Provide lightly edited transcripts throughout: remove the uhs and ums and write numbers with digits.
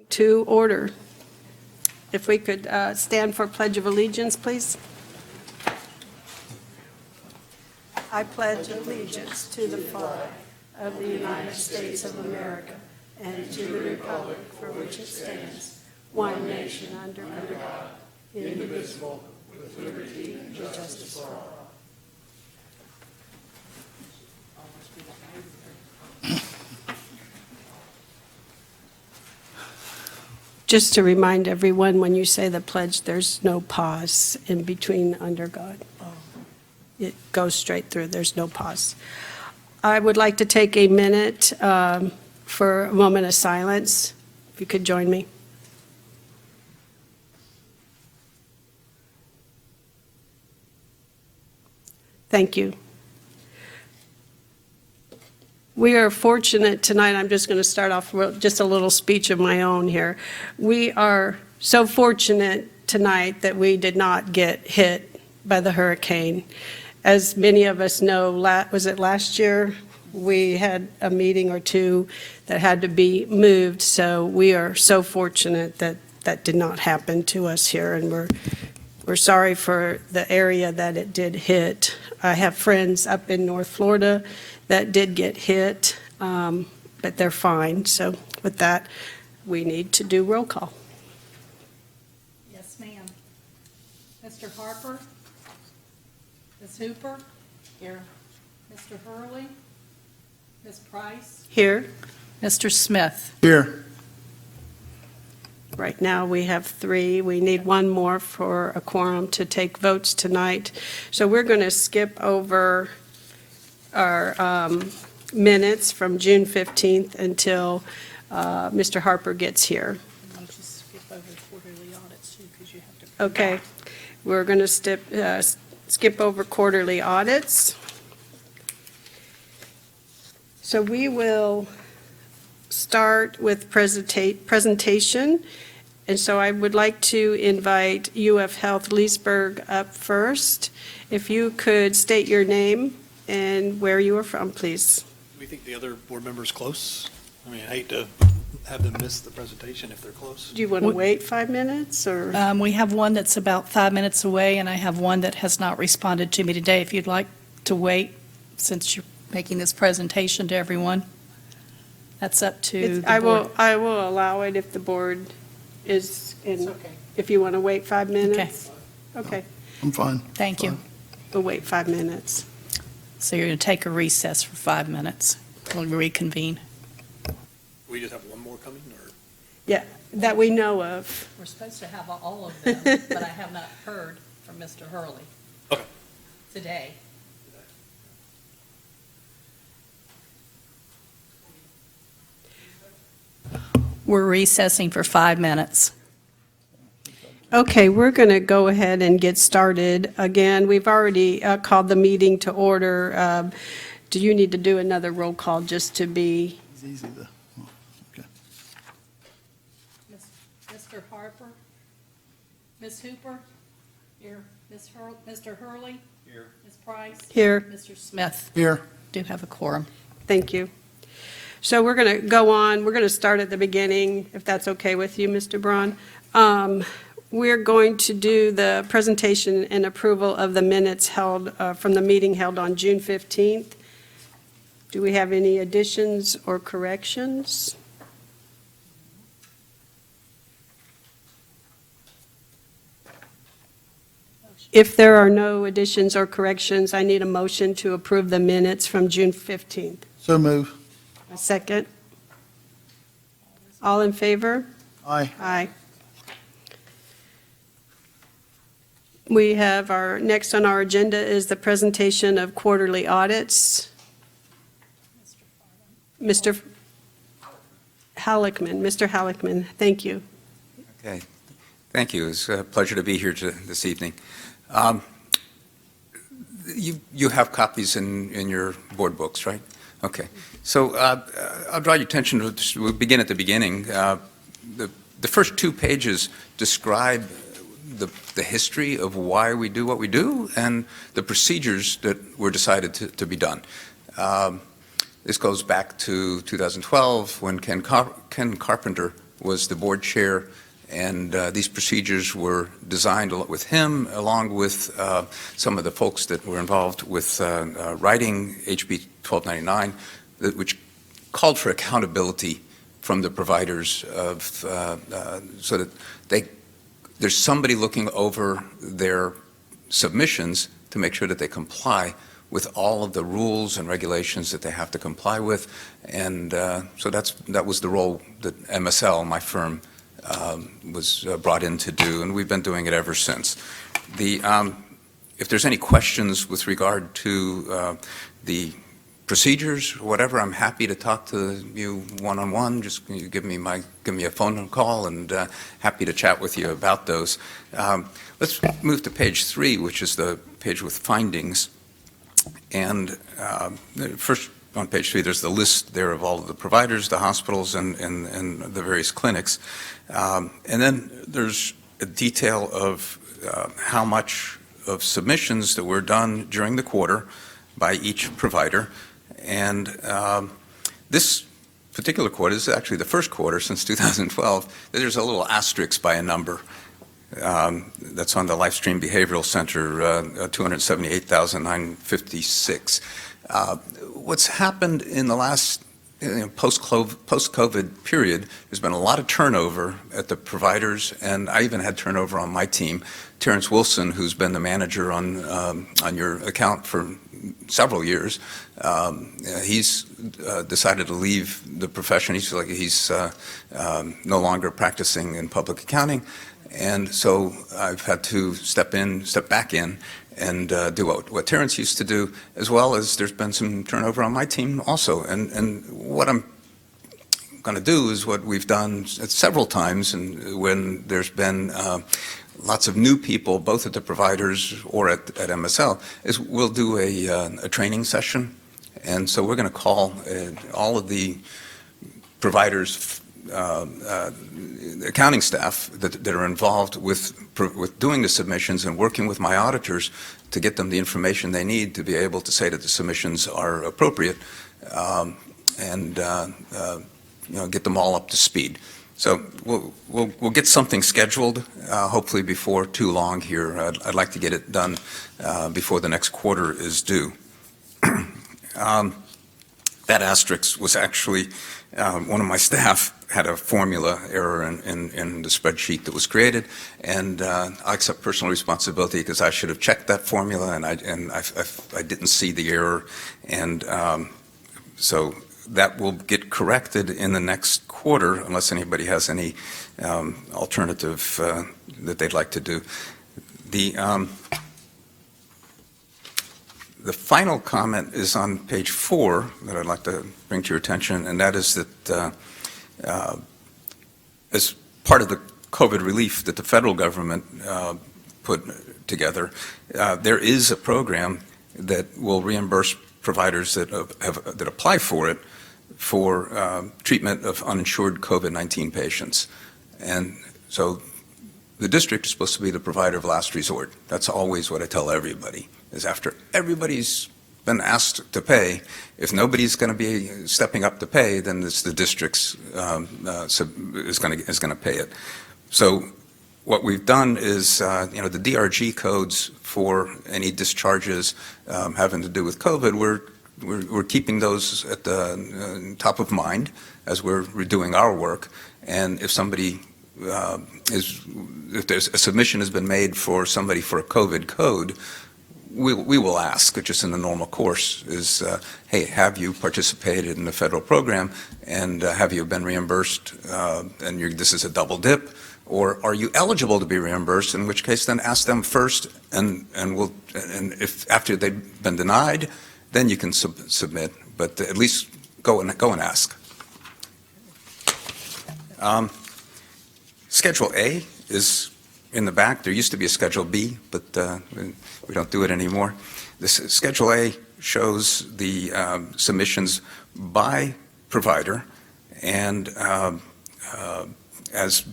To order. If we could stand for Pledge of Allegiance, please. I pledge allegiance to the flag of the United States of America and to the republic for which it stands, one nation under God, indivisible, with liberty and justice for all. Just to remind everyone, when you say the pledge, there's no pause in between under God. It goes straight through. There's no pause. I would like to take a minute for a moment of silence. If you could join me. Thank you. We are fortunate tonight. I'm just going to start off with just a little speech of my own here. We are so fortunate tonight that we did not get hit by the hurricane. As many of us know, was it last year? We had a meeting or two that had to be moved, so we are so fortunate that that did not happen to us here, and we're sorry for the area that it did hit. I have friends up in North Florida that did get hit, but they're fine. So with that, we need to do roll call. Yes, ma'am. Mr. Harper? Ms. Hooper? Here. Mr. Hurley? Ms. Price? Here. Mr. Smith? Here. Right now, we have 3. We need one more for a quorum to take votes tonight. So we're going to skip over our minutes from June 15th until Mr. Harper gets here. I'll just skip over quarterly audits too, because you have to. Okay. We're going to skip over quarterly audits. So we will start with presentation. And so I would like to invite UF Health Leesburg up first. If you could state your name and where you are from, please. Do we think the other board members close? I mean, I hate to have them miss the presentation if they're close. Do you want to wait 5 minutes or? We have one that's about 5 minutes away, and I have one that has not responded to me today. If you'd like to wait, since you're making this presentation to everyone, that's up to the board. I will allow it if the board is in, okay. if you want to wait 5 minutes. Okay, I'm fine. Thank you. we'll wait 5 minutes. So you're going to take a recess for 5 minutes. We'll reconvene. We just have one more coming, or? Yeah, that we know of. We're supposed to have all of them, but I have not heard from Mr. Hurley. Okay. Today. We're recessing for 5 minutes. Okay, we're going to go ahead and get started. Again, we've already called the meeting to order. Do you need to do another roll call just to be? It's easy to, okay. Mr. Harper? Ms. Hooper? Here. Mr. Hurley? Here. Ms. Price? Here. Mr. Smith? Here. Do have a quorum. Thank you. So we're going to go on. We're going to start at the beginning, if that's okay with you, Mr. Braun. We're going to do the presentation and approval of the minutes held from the meeting held on June 15th. Do we have any additions or corrections? If there are no additions or corrections, I need a motion to approve the minutes from June 15th. So move. A second. All in favor? Aye. Aye. We have next on our agenda is the presentation of quarterly audits. Mr. Halleckman, thank you. Okay, thank you. It's a pleasure to be here this evening. You have copies in your board books, right? Okay. So I'll draw your attention to, we'll begin at the beginning. The first 2 pages describe the history of why we do what we do and the procedures that were decided to be done. This goes back to 2012 when Ken Carpenter was the board chair, and these procedures were designed with him, along with some of the folks that were involved with writing HB 1299, which called for accountability from the providers of, so that there's somebody looking over their submissions to make sure that they comply with all of the rules and regulations that they have to comply with. And so that was the role that MSL, my firm, was brought in to do, and we've been doing it ever since. If there's any questions with regard to the procedures or whatever, I'm happy to talk to you one-on-one. Just give me a phone call, and happy to chat with you about those. Let's move to page 3, which is the page with findings. And first, on page 3, there's the list there of all of the providers, the hospitals, and the various clinics. And then there's a detail of how much of submissions that were done during the quarter by each provider. And this particular quarter is actually the first quarter since 2012. There's a little asterisk by a number. That's on the Livestream Behavioral Center, 278,956. What's happened in the last post-COVID period, there's been a lot of turnover at the providers, and I even had turnover on my team. Terrence Wilson, who's been the manager on your account for several years, he's decided to leave the profession. He's no longer practicing in public accounting. And so I've had to step back in, and do what Terrence used to do, as well as there's been some turnover on my team also. And what I'm going to do is what we've done several times, and when there's been lots of new people, both at the providers or at MSL, is we'll do a training session. And so we're going to call all of the providers, accounting staff that are involved with doing the submissions and working with my auditors to get them the information they need to be able to say that the submissions are appropriate, and get them all up to speed. So we'll get something scheduled, hopefully before too long here. I'd like to get it done before the next quarter is due. That asterisk was actually one of my staff had a formula error in the spreadsheet that was created, and I accept personal responsibility because I should have checked that formula, and I didn't see the error, and so that will get corrected in the next quarter unless anybody has any alternative that they'd like to do. The final comment is on page 4 that I'd like to bring to your attention, and that is that as part of the COVID relief that the federal government put together, there is a program that will reimburse providers that apply for it for treatment of uninsured COVID-19 patients. And so the district is supposed to be the provider of last resort. That's always what I tell everybody, is after everybody's been asked to pay, if nobody's going to be stepping up to pay, then it's the district's is going to pay it. So what we've done is, the DRG codes for any discharges having to do with COVID, we're keeping those at the top of mind as we're doing our work. And if somebody if there's a submission has been made for somebody for a COVID code, we will ask, just in the normal course, is, hey, have you participated in the federal program, and have you been reimbursed, and this is a double dip, or are you eligible to be reimbursed, in which case then ask them first, and if after they've been denied, then you can submit, but at least go and ask. Schedule A is in the back. There used to be a Schedule B, but we don't do it anymore. This Schedule A shows the submissions by provider, and as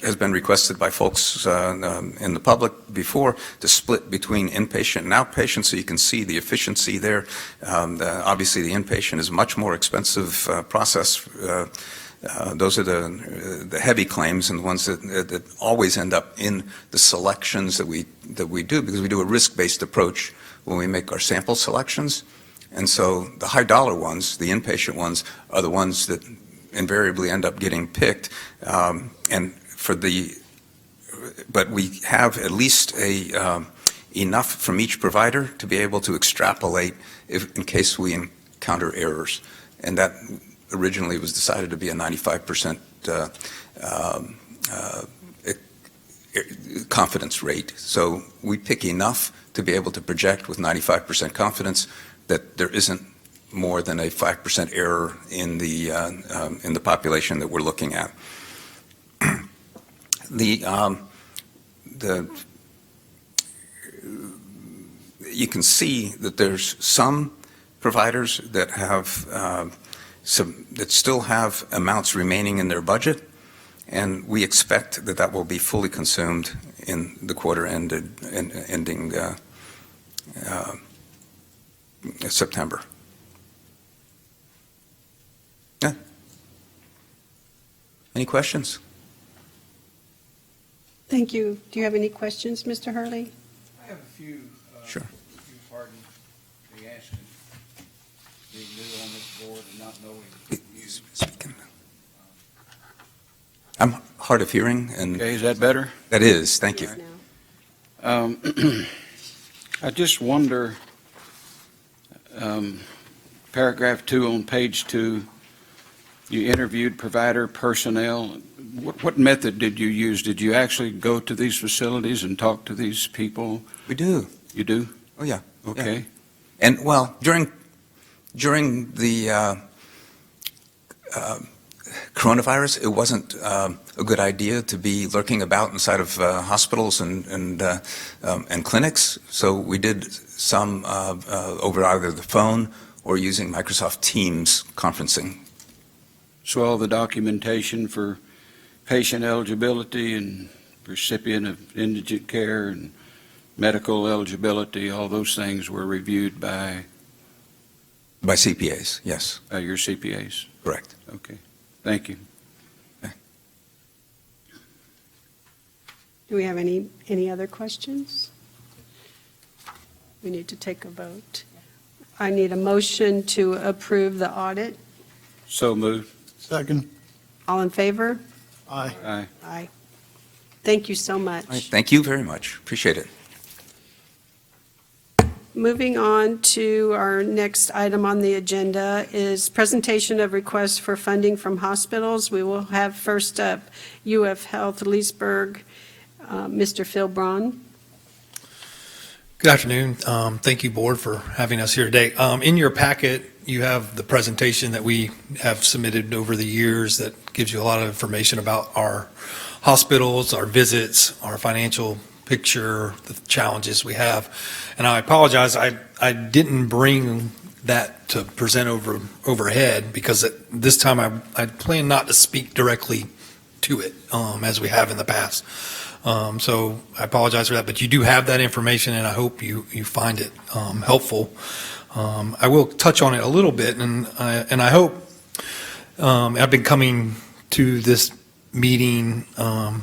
has been requested by folks in the public before, to split between inpatient and outpatient, so you can see the efficiency there. Obviously, the inpatient is a much more expensive process Those are the heavy claims and the ones that always end up in the selections that we do, because we do a risk-based approach when we make our sample selections. And so the high dollar ones, the inpatient ones, are the ones that invariably end up getting picked. But we have at least enough from each provider to be able to extrapolate in case we encounter errors. And that originally was decided to be a 95% confidence rate. So we pick enough to be able to project with 95% confidence that there isn't more than a 5% error in the population that we're looking at. You can see that there's some providers that have that still have amounts remaining in their budget, and we expect that that will be fully consumed in the quarter ending September. Yeah. Any questions? Thank you. Do you have any questions, Mr. Hurley? I have a few. Sure. If you pardon me asking, being new on this board and not knowing. Speaking. I'm hard of hearing, and Okay, is that better? that is. Thank you. I just wonder, paragraph 2 on page 2, you interviewed provider personnel. What method did you use? Did you actually go to these facilities and talk to these people? We do. You do? Oh, yeah. Okay. And, well, during the coronavirus, it wasn't a good idea to be lurking about inside of hospitals and clinics. So we did some over either the phone or using Microsoft Teams conferencing. So all the documentation for patient eligibility and recipient of indigent care and medical eligibility, all those things were reviewed by By CPAs, yes, your CPAs? correct. Okay, thank you. Do we have any other questions? We need to take a vote. I need a motion to approve the audit. So moved. Second. All in favor? Aye. Aye. Aye. Thank you so much. All right, thank you very much. Appreciate it. Moving on to our next item on the agenda is presentation of requests for funding from hospitals. We will have first up UF Health Leesburg, Mr. Phil Braun. Good afternoon. Thank you, Board, for having us here today. In your packet, you have the presentation that we have submitted over the years that gives you a lot of information about our hospitals, our visits, our financial picture, the challenges we have. And I apologize, I didn't bring that to present overhead because at this time I plan not to speak directly to it as we have in the past. So I apologize for that, but you do have that information, and I hope you find it helpful. I will touch on it a little bit, and I hope I've been coming to this meeting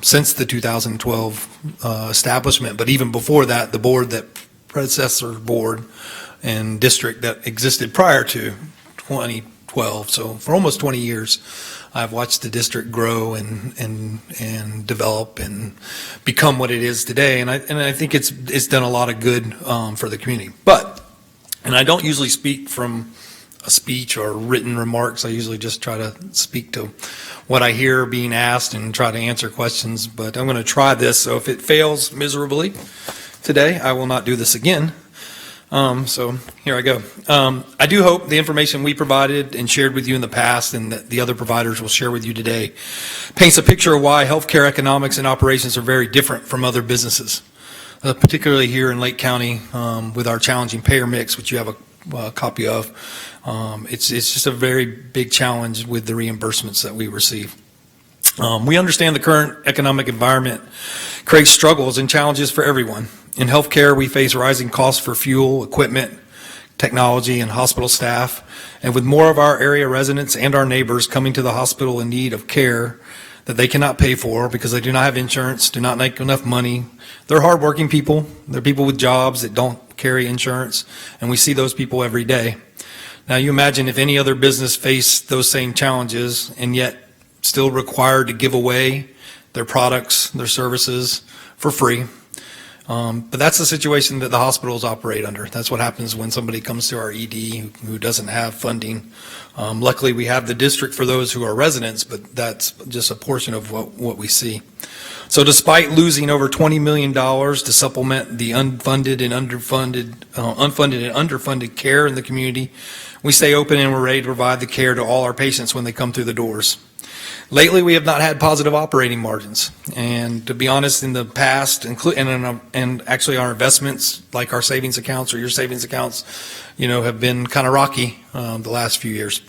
since the 2012 establishment, but even before that, the board, that predecessor board and district that existed prior to 2012. So for almost 20 years, I've watched the district grow and develop and become what it is today, and I think it's done a lot of good for the community. And I don't usually speak from a speech or written remarks. I usually just try to speak to what I hear being asked and try to answer questions. But I'm going to try this. So if it fails miserably today, I will not do this again. So here I go. I do hope the information we provided and shared with you in the past and that the other providers will share with you today paints a picture of why healthcare economics and operations are very different from other businesses, particularly here in Lake County with our challenging payer mix, which you have a copy of. It's just a very big challenge with the reimbursements that we receive. We understand the current economic environment creates struggles and challenges for everyone. In healthcare, we face rising costs for fuel, equipment, technology, and hospital staff. And with more of our area residents and our neighbors coming to the hospital in need of care that they cannot pay for because they do not have insurance, do not make enough money. They're hardworking people. They're people with jobs that don't carry insurance, and we see those people every day. Now, you imagine if any other business faced those same challenges and yet still required to give away their products, their services for free. But that's the situation that the hospitals operate under. That's what happens when somebody comes to our ED who doesn't have funding. Luckily, we have the district for those who are residents, but that's just a portion of what we see. So despite losing over $20 million to supplement the unfunded and underfunded care in the community, we stay open and we're ready to provide the care to all our patients when they come through the doors. Lately, we have not had positive operating margins. And to be honest, in the past, and actually our investments, like our savings accounts or your savings accounts, have been kind of rocky the last few years.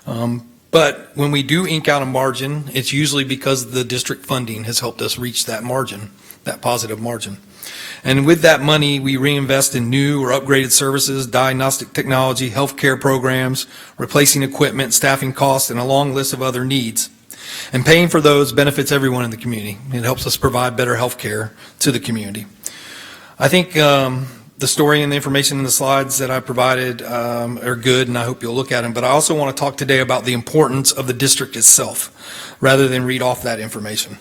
But when we do ink out a margin, it's usually because the district funding has helped us reach that margin, that positive margin. And with that money, we reinvest in new or upgraded services, diagnostic technology, healthcare programs, replacing equipment, staffing costs, and a long list of other needs. And paying for those benefits everyone in the community. It helps us provide better healthcare to the community. I think the story and the information in the slides that I provided are good, and I hope you'll look at them. But I also want to talk today about the importance of the district itself, rather than read off that information.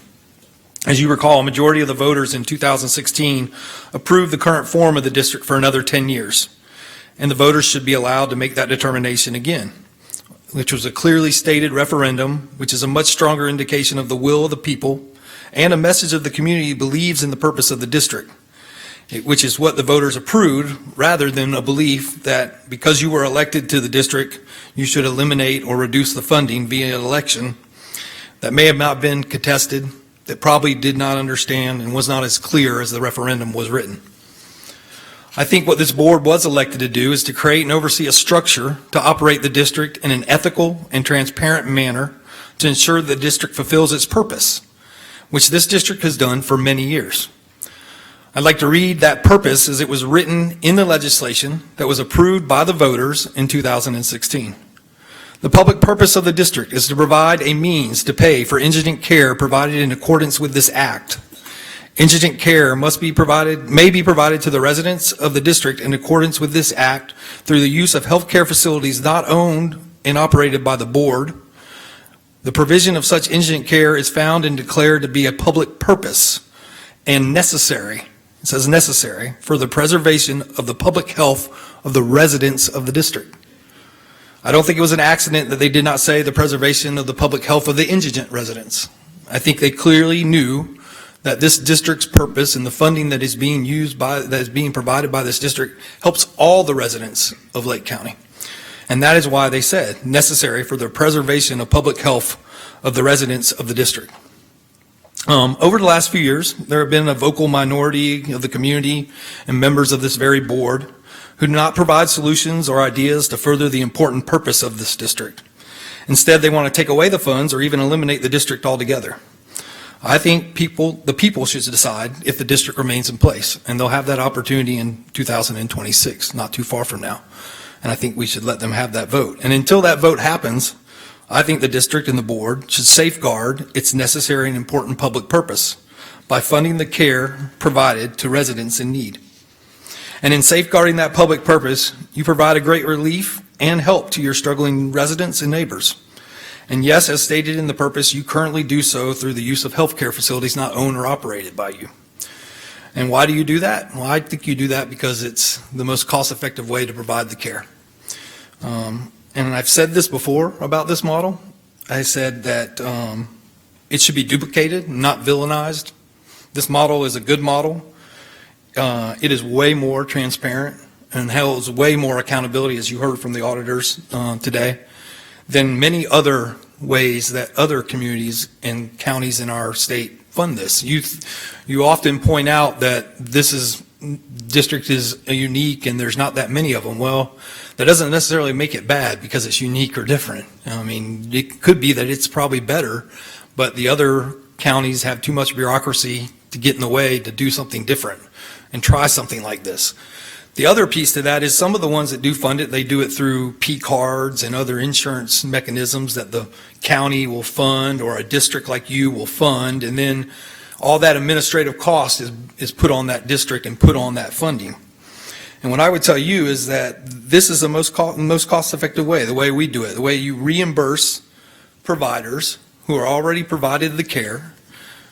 As you recall, a majority of the voters in 2016 approved the current form of the district for another 10 years. And the voters should be allowed to make that determination again, which was a clearly stated referendum, which is a much stronger indication of the will of the people and a message of the community believes in the purpose of the district, which is what the voters approved, rather than a belief that because you were elected to the district, you should eliminate or reduce the funding via an election that may have not been contested, that probably did not understand and was not as clear as the referendum was written. I think what this board was elected to do is to create and oversee a structure to operate the district in an ethical and transparent manner to ensure the district fulfills its purpose, which this district has done for many years. I'd like to read that purpose as it was written in the legislation that was approved by the voters in 2016. The public purpose of the district is to provide a means to pay for indigent care provided in accordance with this act. Indigent care may be provided to the residents of the district in accordance with this act through the use of healthcare facilities not owned and operated by the board. The provision of such indigent care is found and declared to be a public purpose and necessary, it says necessary, for the preservation of the public health of the residents of the district. I don't think it was an accident that they did not say the preservation of the public health of the indigent residents. I think they clearly knew that this district's purpose and the funding that is being provided by this district helps all the residents of Lake County. And that is why they said necessary for the preservation of public health of the residents of the district. Over the last few years, there have been a vocal minority of the community and members of this very board who do not provide solutions or ideas to further the important purpose of this district. Instead, they want to take away the funds or even eliminate the district altogether. I think the people should decide if the district remains in place, and they'll have that opportunity in 2026, not too far from now. And I think we should let them have that vote. And until that vote happens, I think the district and the board should safeguard its necessary and important public purpose by funding the care provided to residents in need. And in safeguarding that public purpose, you provide a great relief and help to your struggling residents and neighbors. And yes, as stated in the purpose, you currently do so through the use of healthcare facilities not owned or operated by you. And why do you do that? Well, I think you do that because it's the most cost-effective way to provide the care. And I've said this before about this model. I said that it should be duplicated, not villainized. This model is a good model. It is way more transparent and holds way more accountability, as you heard from the auditors today, than many other ways that other communities and counties in our state fund this. You often point out that this district is unique and there's not that many of them. Well, that doesn't necessarily make it bad because it's unique or different. I mean, it could be that it's probably better, but the other counties have too much bureaucracy to get in the way to do something different and try something like this. The other piece to that is some of the ones that do fund it, they do it through P cards and other insurance mechanisms that the county will fund or a district like you will fund, and then all that administrative cost is put on that district and put on that funding. And what I would tell you is that this is the most cost-effective way, the way we do it, the way you reimburse providers who are already provided the care,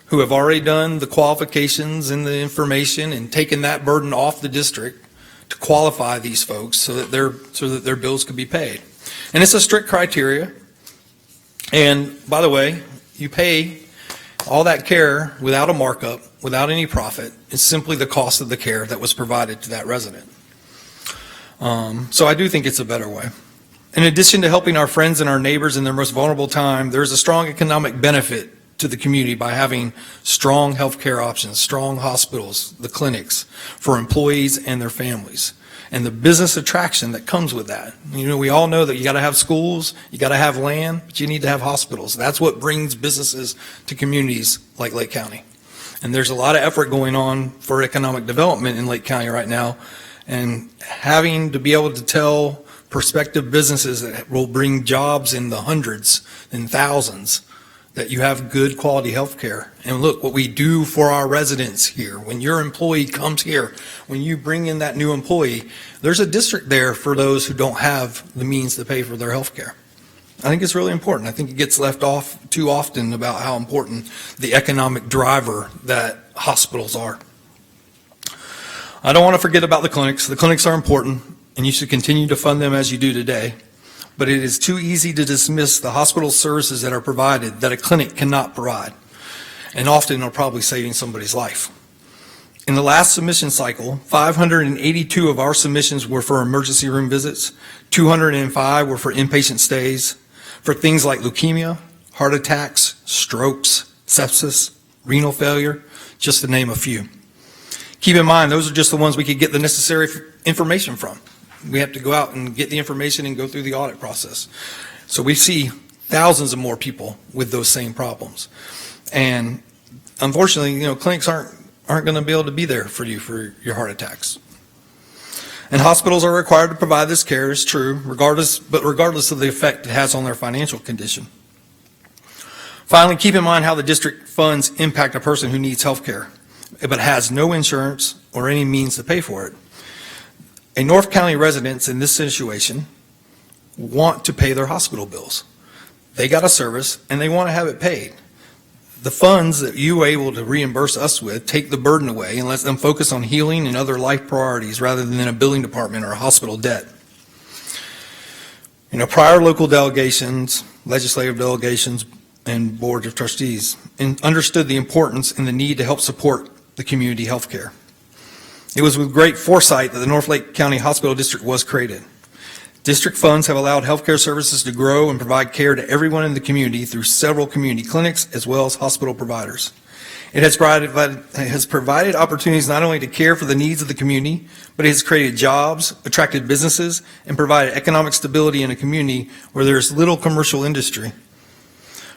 who have already done the qualifications and the information and taken that burden off the district to qualify these folks so that their bills could be paid. And it's a strict criteria. And by the way, you pay all that care without a markup, without any profit. It's simply the cost of the care that was provided to that resident. So I do think it's a better way. In addition to helping our friends and our neighbors in their most vulnerable time, there's a strong economic benefit to the community by having strong healthcare options, strong hospitals, the clinics for employees and their families, and the business attraction that comes with that. You know, we all know that you got to have schools, you got to have land, but you need to have hospitals. That's what brings businesses to communities like Lake County. And there's a lot of effort going on for economic development in Lake County right now, and having to be able to tell prospective businesses that will bring jobs in the hundreds and thousands that you have good quality health care. And look what we do for our residents here. When your employee comes here, when you bring in that new employee, there's a district there for those who don't have the means to pay for their health care. I think it's really important. I think it gets left off too often about how important the economic driver that hospitals are. I don't want to forget about the clinics. The clinics are important, and you should continue to fund them as you do today. But it is too easy to dismiss the hospital services that are provided that a clinic cannot provide, and often are probably saving somebody's life. In the last submission cycle, 582 of our submissions were for emergency room visits, 205 were for inpatient stays, for things like leukemia, heart attacks, strokes, sepsis, renal failure, just to name a few. Keep in mind, those are just the ones we could get the necessary information from. We have to go out and get the information and go through the audit process. So we see thousands of more people with those same problems. And unfortunately, you know, clinics aren't going to be able to be there for you for your heart attacks. And hospitals are required to provide this care, is true, regardless of the effect it has on their financial condition. Finally, keep in mind how the district funds impact a person who needs health care, but has no insurance or any means to pay for it. A North County residents in this situation want to pay their hospital bills. They got a service and they want to have it paid. The funds that you are able to reimburse us with take the burden away and let them focus on healing and other life priorities rather than a billing department or a hospital debt. You know, prior local delegations, legislative delegations, and boards of trustees understood the importance and the need to help support the community health care. It was with great foresight that the North Lake County Hospital District was created. District funds have allowed healthcare services to grow and provide care to everyone in the community through several community clinics as well as hospital providers. It has provided opportunities not only to care for the needs of the community, but it has created jobs, attracted businesses, and provided economic stability in a community where there is little commercial industry.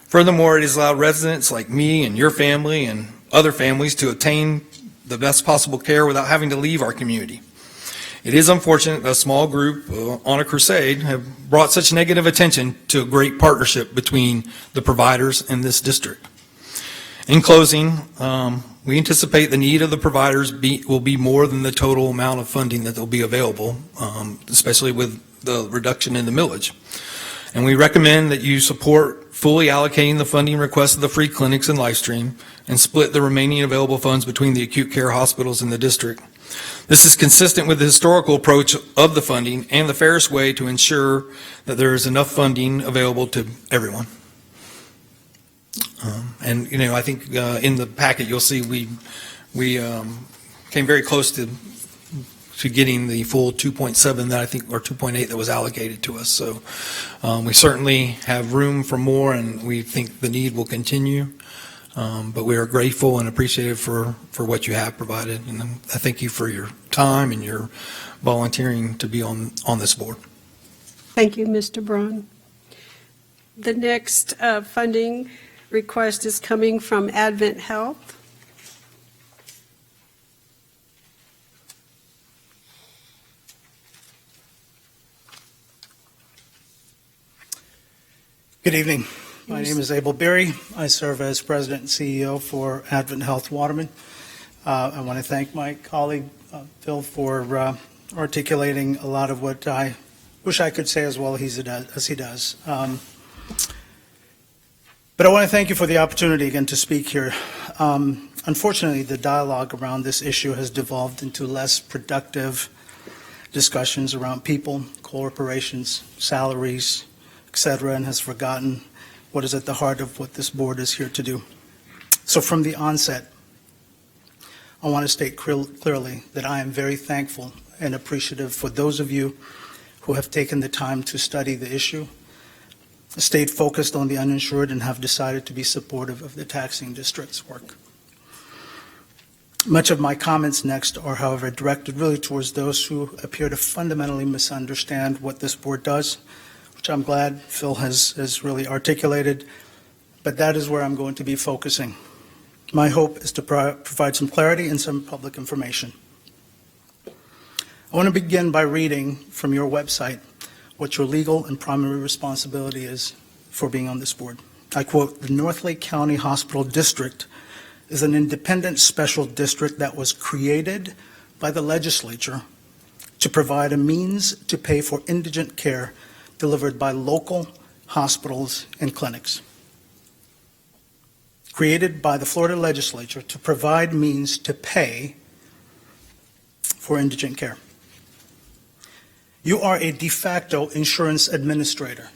Furthermore, it has allowed residents like me and your family and other families to obtain the best possible care without having to leave our community. It is unfortunate that a small group on a crusade have brought such negative attention to a great partnership between the providers and this district. In closing, we anticipate the need of the providers will be more than the total amount of funding that will be available, especially with the reduction in the millage. And we recommend that you support fully allocating the funding requests of the free clinics and LifeStream and split the remaining available funds between the acute care hospitals in the district. This is consistent with the historical approach of the funding and the fairest way to ensure that there is enough funding available to everyone. And, you know, I think in the packet you'll see we came very close to getting the full 2.7 that I think, or 2.8 that was allocated to us. So we certainly have room for more, and we think the need will continue. But we are grateful and appreciative for what you have provided. And I thank you for your time and your volunteering to be on this board. Thank you, Mr. Braun. The next funding request is coming from Advent Health. Good evening. My name is Abel Berry. I serve as President and CEO for Advent Health Waterman. I want to thank my colleague, Phil, for articulating a lot of what I wish I could say as well as he does. But I want to thank you for the opportunity again to speak here. Unfortunately, the dialogue around this issue has devolved into less productive discussions around people, corporations, salaries, etc., and has forgotten what is at the heart of what this board is here to do. So from the onset, I want to state clearly that I am very thankful and appreciative for those of you who have taken the time to study the issue, stayed focused on the uninsured, and have decided to be supportive of the taxing district's work. Much of my comments next are, however, directed really towards those who appear to fundamentally misunderstand what this board does, which I'm glad Phil has really articulated, but that is where I'm going to be focusing. My hope is to provide some clarity and some public information. I want to begin by reading from your website what your legal and primary responsibility is for being on this board. I quote, "The North Lake County Hospital District is an independent special district that was created by the legislature to provide a means to pay for indigent care delivered by local hospitals and clinics." Created by the Florida legislature to provide means to pay for indigent care. You are a de facto insurance administrator.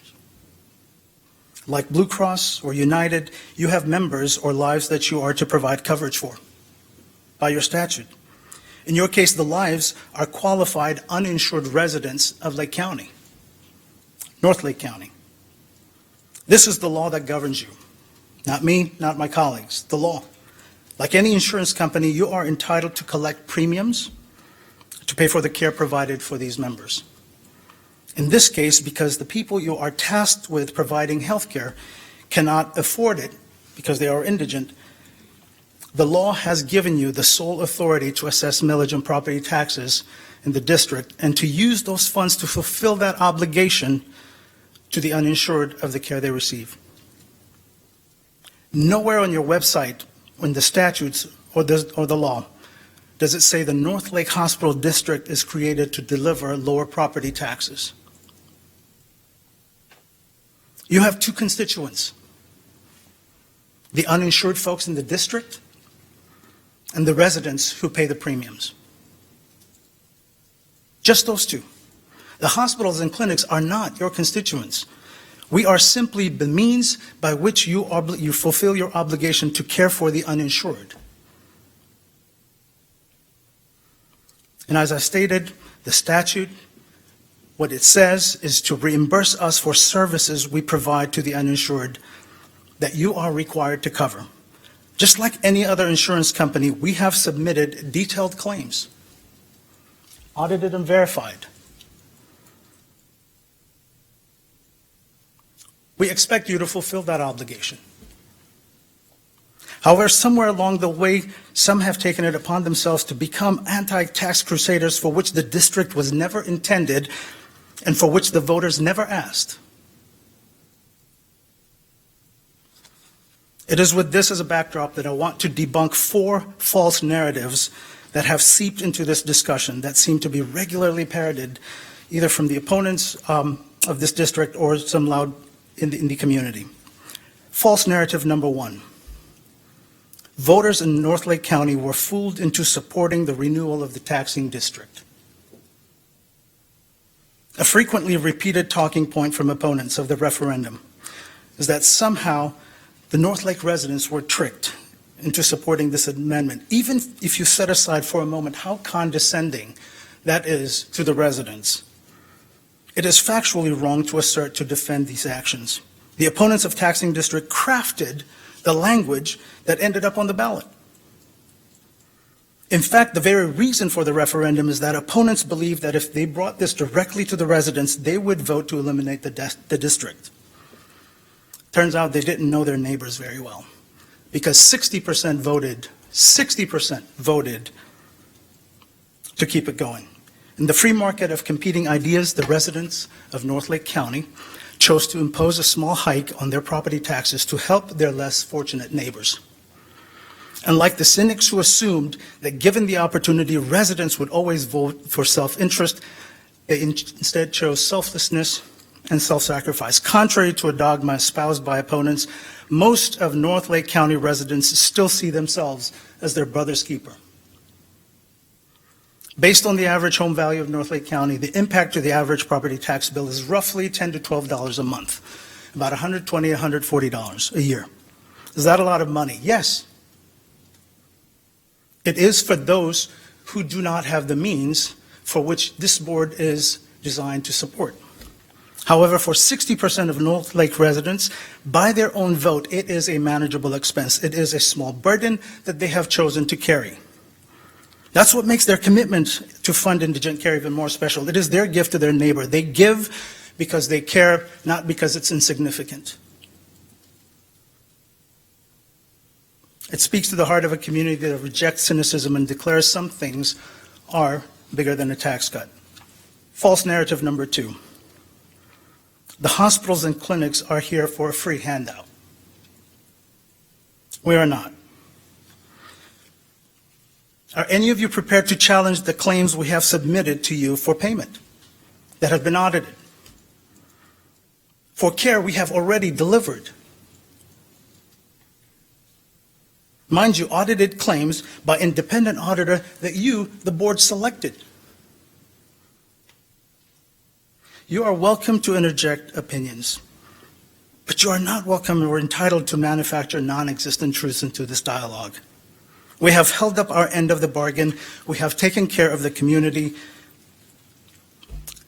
Like Blue Cross or United, you have members or lives that you are to provide coverage for by your statute. In your case, the lives are qualified uninsured residents of Lake County, North Lake County. This is the law that governs you. Not me, not my colleagues, the law. Like any insurance company, you are entitled to collect premiums to pay for the care provided for these members. In this case, because the people you are tasked with providing health care cannot afford it because they are indigent, the law has given you the sole authority to assess millage and property taxes in the district and to use those funds to fulfill that obligation to the uninsured of the care they receive. Nowhere on your website, in the statutes or the law, does it say the North Lake Hospital District is created to deliver lower property taxes. You have two constituents, the uninsured folks in the district and the residents who pay the premiums. Just those two. The hospitals and clinics are not your constituents. We are simply the means by which you fulfill your obligation to care for the uninsured. And as I stated, the statute, what it says is to reimburse us for services we provide to the uninsured that you are required to cover. Just like any other insurance company, we have submitted detailed claims, audited and verified. We expect you to fulfill that obligation. However, somewhere along the way, some have taken it upon themselves to become anti-tax crusaders for which the district was never intended and for which the voters never asked. It is with this as a backdrop that I want to debunk 4 false narratives that have seeped into this discussion that seem to be regularly parroted either from the opponents of this district or some loud in the community. False narrative number 1. Voters in North Lake County were fooled into supporting the renewal of the taxing district. A frequently repeated talking point from opponents of the referendum is that somehow the North Lake residents were tricked into supporting this amendment, even if you set aside for a moment how condescending that is to the residents. It is factually wrong to assert to defend these actions. The opponents of taxing district crafted the language that ended up on the ballot. In fact, the very reason for the referendum is that opponents believe that if they brought this directly to the residents, they would vote to eliminate the district. Turns out they didn't know their neighbors very well, because 60% voted to keep it going. In the free market of competing ideas, the residents of North Lake County chose to impose a small hike on their property taxes to help their less fortunate neighbors. And like the cynics who assumed that given the opportunity, residents would always vote for self-interest, they instead chose selflessness and self-sacrifice. Contrary to a dogma espoused by opponents, most of North Lake County residents still see themselves as their brother's keeper. Based on the average home value of North Lake County, the impact to the average property tax bill is roughly $10 to $12 a month, about $120, $140 a year. Is that a lot of money? Yes. It is for those who do not have the means for which this board is designed to support. However, for 60% of North Lake residents, by their own vote, it is a manageable expense. It is a small burden that they have chosen to carry. That's what makes their commitment to fund indigent care even more special. It is their gift to their neighbor. They give because they care, not because it's insignificant. It speaks to the heart of a community that rejects cynicism and declares some things are bigger than a tax cut. False narrative number 2. The hospitals and clinics are here for a free handout. We are not. Are any of you prepared to challenge the claims we have submitted to you for payment that have been audited? For care we have already delivered. Mind you, audited claims by independent auditor that you, the board, selected. You are welcome to interject opinions, but you are not welcome or entitled to manufacture non-existent truths into this dialogue. We have held up our end of the bargain. We have taken care of the community.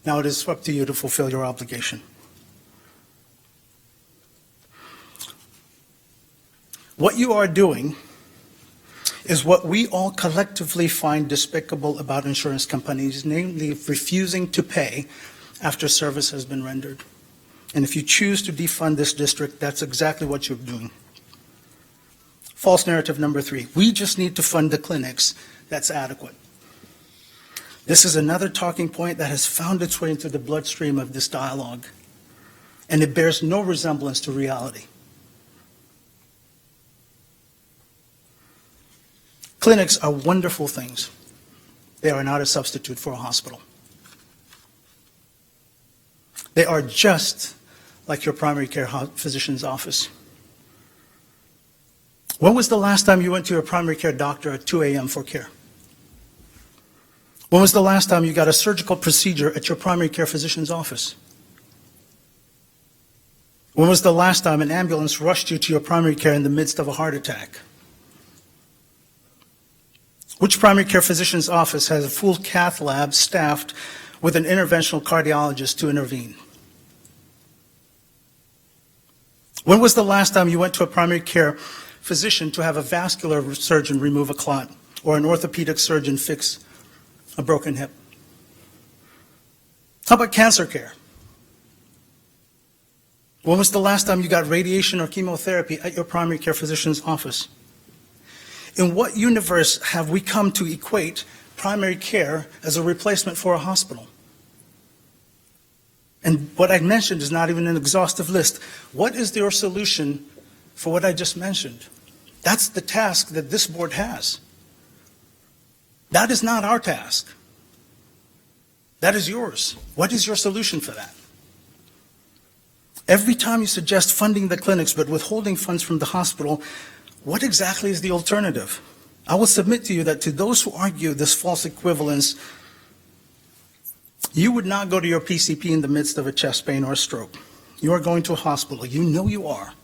Now it is up to you to fulfill your obligation. What you are doing is what we all collectively find despicable about insurance companies, namely refusing to pay after service has been rendered. And if you choose to defund this district, that's exactly what you're doing. False narrative number 3. We just need to fund the clinics. That's adequate. This is another talking point that has found its way into the bloodstream of this dialogue, and it bears no resemblance to reality. Clinics are wonderful things. They are not a substitute for a hospital. They are just like your primary care physician's office. When was the last time you went to your primary care doctor at 2 a.m. for care? When was the last time you got a surgical procedure at your primary care physician's office? When was the last time an ambulance rushed you to your primary care in the midst of a heart attack? Which primary care physician's office has a full cath lab staffed with an interventional cardiologist to intervene? When was the last time you went to a primary care physician to have a vascular surgeon remove a clot or an orthopedic surgeon fix a broken hip? How about cancer care? When was the last time you got radiation or chemotherapy at your primary care physician's office? In what universe have we come to equate primary care as a replacement for a hospital? And what I mentioned is not even an exhaustive list. What is your solution for what I just mentioned? That's the task that this board has. That is not our task. That is yours. What is your solution for that? Every time you suggest funding the clinics but withholding funds from the hospital, what exactly is the alternative? I will submit to you that to those who argue this false equivalence, you would not go to your PCP in the midst of a chest pain or a stroke. You are going to a hospital. You know you are.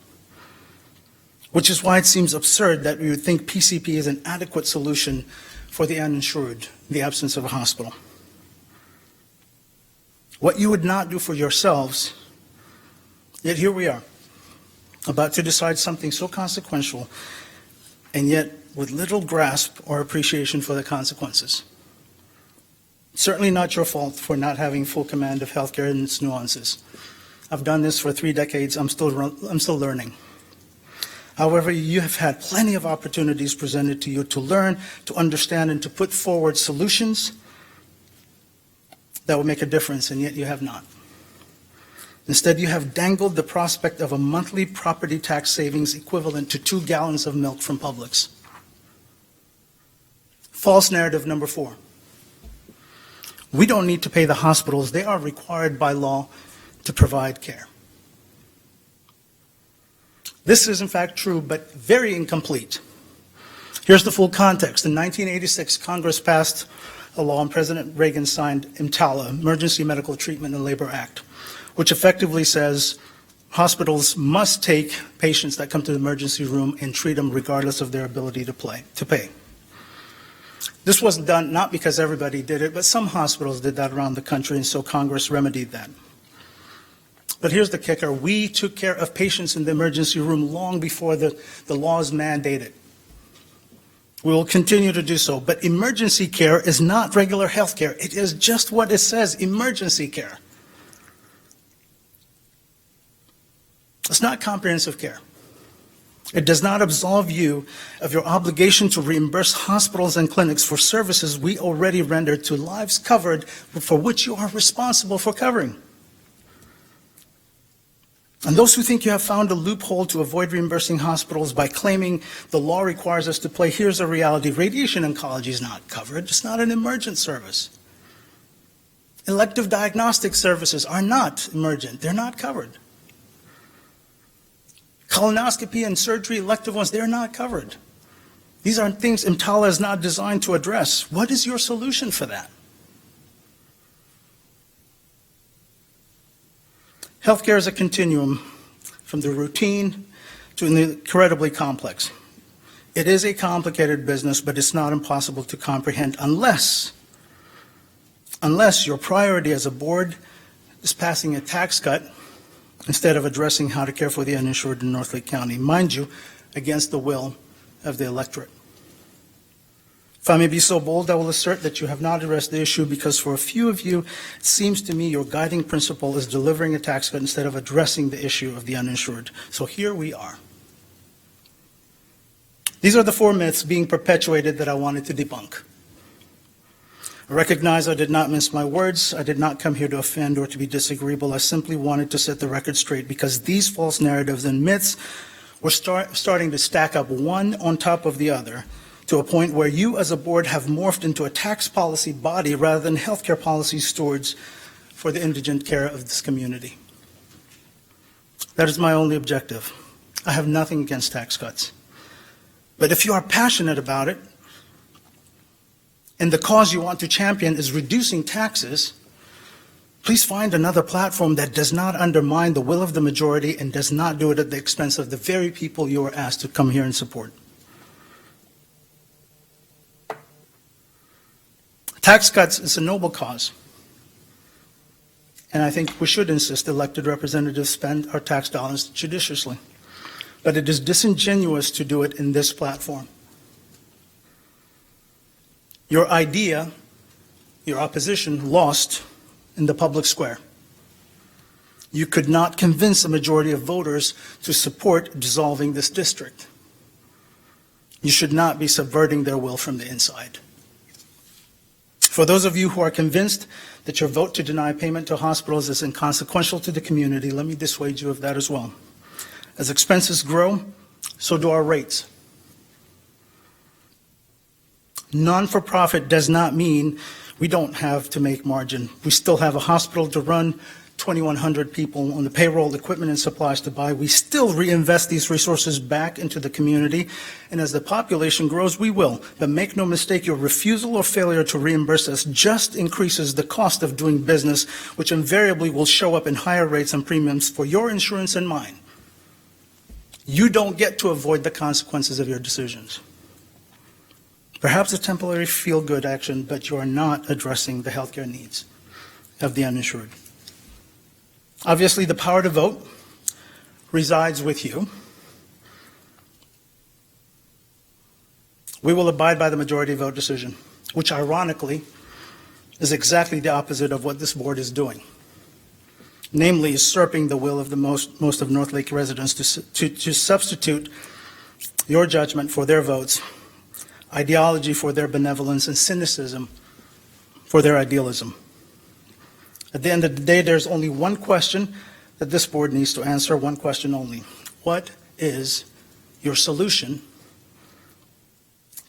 Which is why it seems absurd that we would think PCP is an adequate solution for the uninsured in the absence of a hospital. What you would not do for yourselves, yet here we are, about to decide something so consequential, and yet with little grasp or appreciation for the consequences. Certainly not your fault for not having full command of healthcare and its nuances. I've done this for 3 decades. I'm still learning. However, you have had plenty of opportunities presented to you to learn, to understand, and to put forward solutions that will make a difference, and yet you have not. Instead, you have dangled the prospect of a monthly property tax savings equivalent to 2 gallons of milk from Publix. False narrative number 4. We don't need to pay the hospitals. They are required by law to provide care. This is in fact true, but very incomplete. Here's the full context. In 1986, Congress passed a law and President Reagan signed EMTALA, Emergency Medical Treatment and Labor Act, which effectively says hospitals must take patients that come to the emergency room and treat them regardless of their ability to pay. This wasn't done not because everybody did it, but some hospitals did that around the country, and so Congress remedied that. But here's the kicker. We took care of patients in the emergency room long before the laws mandated. We will continue to do so. But emergency care is not regular health care. It is just what it says, emergency care. It's not comprehensive care. It does not absolve you of your obligation to reimburse hospitals and clinics for services we already rendered to lives covered for which you are responsible for covering. And those who think you have found a loophole to avoid reimbursing hospitals by claiming the law requires us to pay, here's the reality. Radiation oncology is not covered. It's not an emergent service. Elective diagnostic services are not emergent. They're not covered. Colonoscopy and surgery, elective ones, they're not covered. These are things EMTALA is not designed to address. What is your solution for that? Healthcare is a continuum from the routine to the incredibly complex. It is a complicated business, but it's not impossible to comprehend unless your priority as a board is passing a tax cut instead of addressing how to care for the uninsured in North Lake County, mind you, against the will of the electorate. If I may be so bold, I will assert that you have not addressed the issue because for a few of you, it seems to me your guiding principle is delivering a tax cut instead of addressing the issue of the uninsured. So here we are. These are the 4 myths being perpetuated that I wanted to debunk. I recognize I did not mince my words. I did not come here to offend or to be disagreeable. I simply wanted to set the record straight because these false narratives and myths were starting to stack up one on top of the other to a point where you as a board have morphed into a tax policy body rather than healthcare policy stewards for the indigent care of this community. That is my only objective. I have nothing against tax cuts. But if you are passionate about it, and the cause you want to champion is reducing taxes, please find another platform that does not undermine the will of the majority and does not do it at the expense of the very people you are asked to come here and support. Tax cuts is a noble cause, and I think we should insist elected representatives spend our tax dollars judiciously. But it is disingenuous to do it in this platform. Your idea, your opposition, lost in the public square. You could not convince a majority of voters to support dissolving this district. You should not be subverting their will from the inside. For those of you who are convinced that your vote to deny payment to hospitals is inconsequential to the community, let me dissuade you of that as well. As expenses grow, so do our rates. Non-for-profit does not mean we don't have to make margin. We still have a hospital to run, 2,100 people on the payroll, equipment and supplies to buy. We still reinvest these resources back into the community, and as the population grows, we will. But make no mistake, your refusal or failure to reimburse us just increases the cost of doing business, which invariably will show up in higher rates and premiums for your insurance and mine. You don't get to avoid the consequences of your decisions. Perhaps a temporary feel-good action, but you are not addressing the healthcare needs of the uninsured. Obviously, the power to vote resides with you. We will abide by the majority vote decision, which ironically is exactly the opposite of what this board is doing, namely usurping the will of the most of North Lake residents to substitute your judgment for their votes, ideology for their benevolence, and cynicism for their idealism. At the end of the day, there's only one question that this board needs to answer one question only. What is your solution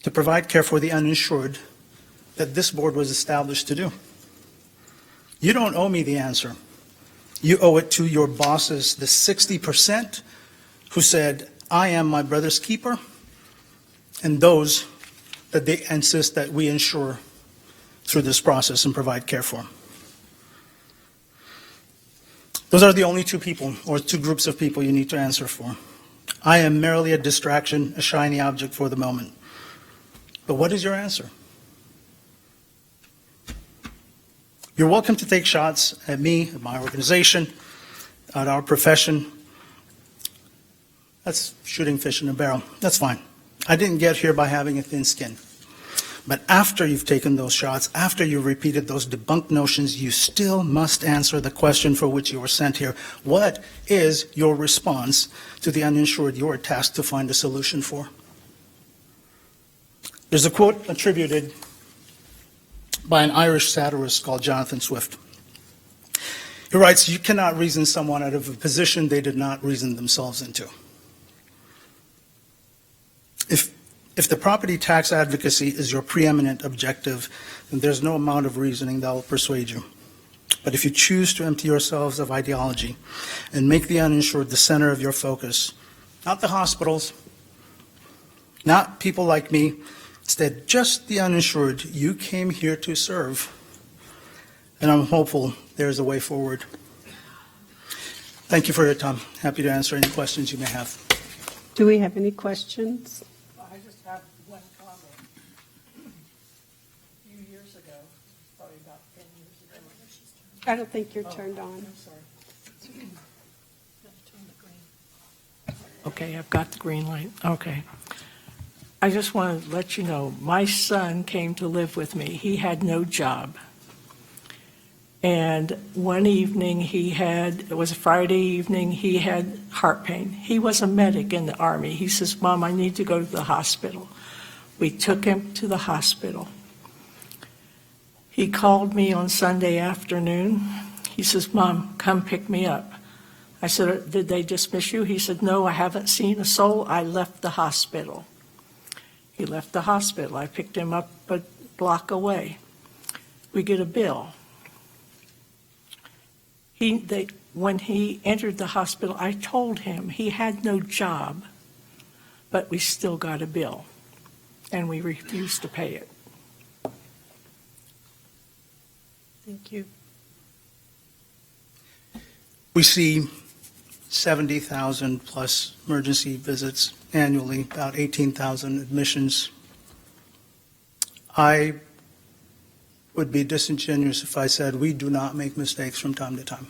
to provide care for the uninsured that this board was established to do? You don't owe me the answer. You owe it to your bosses, the 60% who said, I am my brother's keeper, and those that they insist that we insure through this process and provide care for. Those are the only two people, or two groups of people you need to answer for. I am merely a distraction, a shiny object for the moment. But what is your answer? You're welcome to take shots at me, at my organization, at our profession. That's shooting fish in a barrel. That's fine. I didn't get here by having a thin skin. But after you've taken those shots, after you've repeated those debunked notions, you still must answer the question for which you were sent here. What is your response to the uninsured you are tasked to find a solution for? There's a quote attributed by an Irish satirist called Jonathan Swift. He writes, "You cannot reason someone out of a position they did not reason themselves into." If the property tax advocacy is your preeminent objective, then there's no amount of reasoning that will persuade you. But if you choose to empty yourselves of ideology and make the uninsured the center of your focus, not the hospitals, not people like me, instead just the uninsured you came here to serve, and I'm hopeful there's a way forward. Thank you for your time. Happy to answer any questions you may have. Do we have any questions? I just have one comment. A few years ago, probably about 10 years ago. I don't think you're turned on. I'm sorry. Okay, I've got the green light. Okay. I just want to let you know, my son came to live with me. He had no job. And one evening it was a Friday evening, he had heart pain. He was a medic in the Army. He says, "Mom, I need to go to the hospital." We took him to the hospital. He called me on Sunday afternoon. He says, "Mom, come pick me up." I said, "Did they dismiss you?" He said, "No, I haven't seen a soul. I left the hospital." He left the hospital. I picked him up a block away. We get a bill. When he entered the hospital, I told him he had no job, but we still got a bill, and we refused to pay it. Thank you. We see 70,000 plus emergency visits annually, about 18,000 admissions. I would be disingenuous if I said we do not make mistakes from time to time.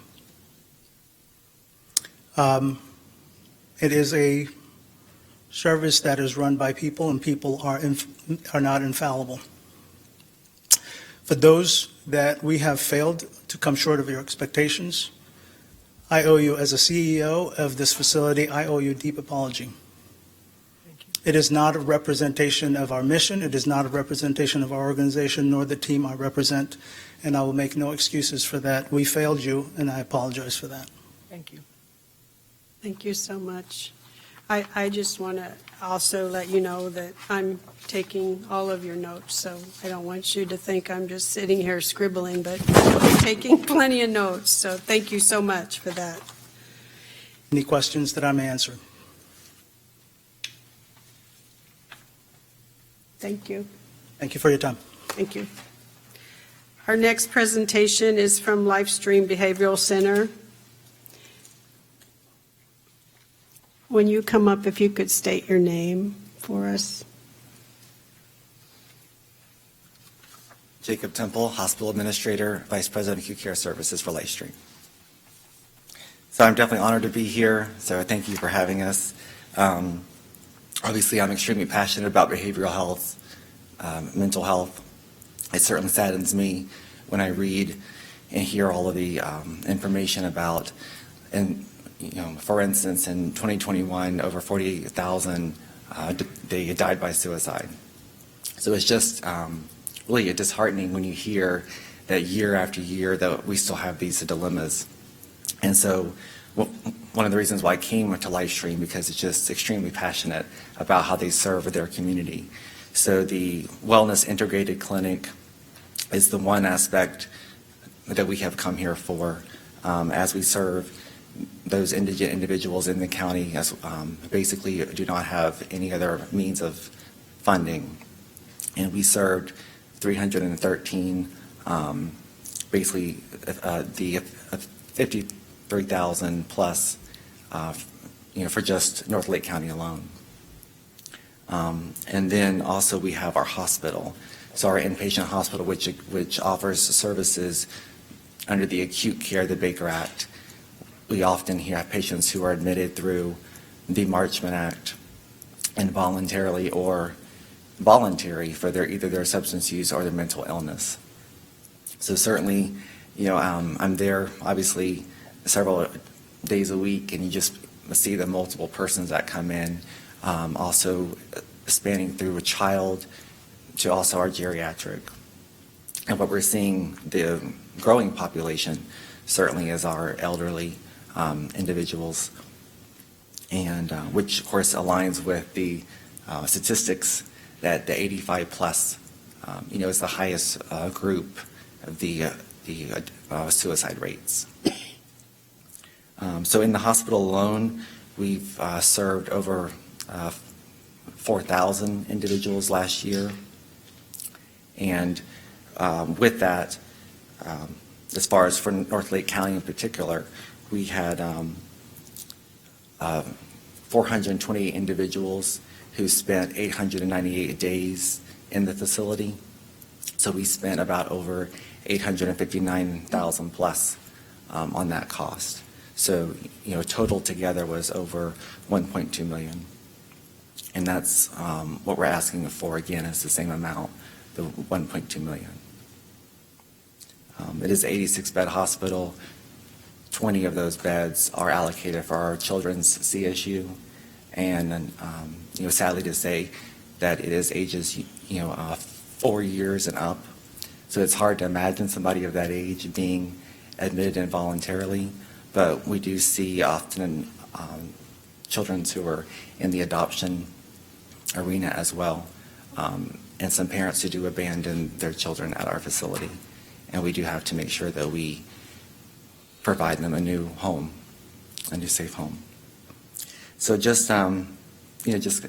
It is a service that is run by people, and people are not infallible. For those that we have failed to come short of your expectations, I owe you, as a CEO of this facility, I owe you a deep apology. It is not a representation of our mission. It is not a representation of our organization, nor the team I represent, and I will make no excuses for that. We failed you, and I apologize for that. Thank you. Thank you so much. I just want to also let you know that I'm taking all of your notes, so I don't want you to think I'm just sitting here scribbling, but I'm taking plenty of notes, so thank you so much for that. Any questions that I may answer? Thank you. Thank you for your time. Thank you. Our next presentation is from Lifestream Behavioral Center. When you come up, if you could state your name for us. Jacob Temple, Hospital Administrator, Vice President of Acute Care Services for Lifestream. So I'm definitely honored to be here, so thank you for having us. Obviously, I'm extremely passionate about behavioral health, mental health. It certainly saddens me when I read and hear all of the information about, and for instance, in 2021, over 48,000 they died by suicide. So it's just really disheartening when you hear that year after year that we still have these dilemmas. And so one of the reasons why I came to Livestream, because it's just extremely passionate about how they serve their community. So the Wellness Integrated Clinic is the one aspect that we have come here for, as we serve those indigent individuals in the county as basically do not have any other means of funding. And we served 313, basically the 53,000 plus, for just North Lake County alone. And then also we have our hospital. So our inpatient hospital, which offers services under the acute care, the Baker Act. We often have patients who are admitted through the Marchman Act involuntarily or voluntary for either their substance use or their mental illness. So certainly, I'm there obviously several days a week, and you just see the multiple persons that come in, also spanning through a child to also our geriatric. And what we're seeing, the growing population certainly is our elderly individuals, and which of course aligns with the statistics that the 85 plus, is the highest group of the suicide rates. So in the hospital alone, we've served over 4,000 individuals last year. And with that, as far as for North Lake County in particular, we had 428 individuals who spent 898 days in the facility. So we spent about over 859,000 plus on that cost. So, total together was over 1.2 million. And that's what we're asking for, again, is the same amount, the 1.2 million. It is an 86-bed hospital. 20 of those beds are allocated for our children's CSU. And, sadly to say that it is ages, 4 years and up. So it's hard to imagine somebody of that age being admitted involuntarily. But we do see often children who are in the adoption arena as well, and some parents who do abandon their children at our facility. And we do have to make sure that we provide them a new home, a new safe home. So just, just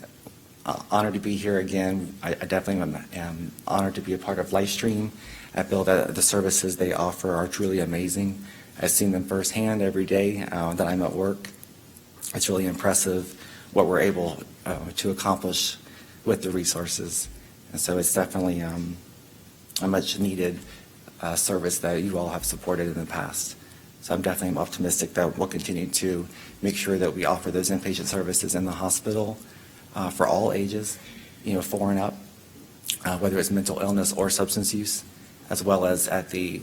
honored to be here again. I definitely am honored to be a part of Livestream. I feel that the services they offer are truly amazing. I've seen them firsthand every day that I'm at work. It's really impressive what we're able to accomplish with the resources. And so it's definitely a much needed service that you all have supported in the past. So I'm definitely optimistic that we'll continue to make sure that we offer those inpatient services in the hospital for all ages, 4 and up, whether it's mental illness or substance use, as well as at the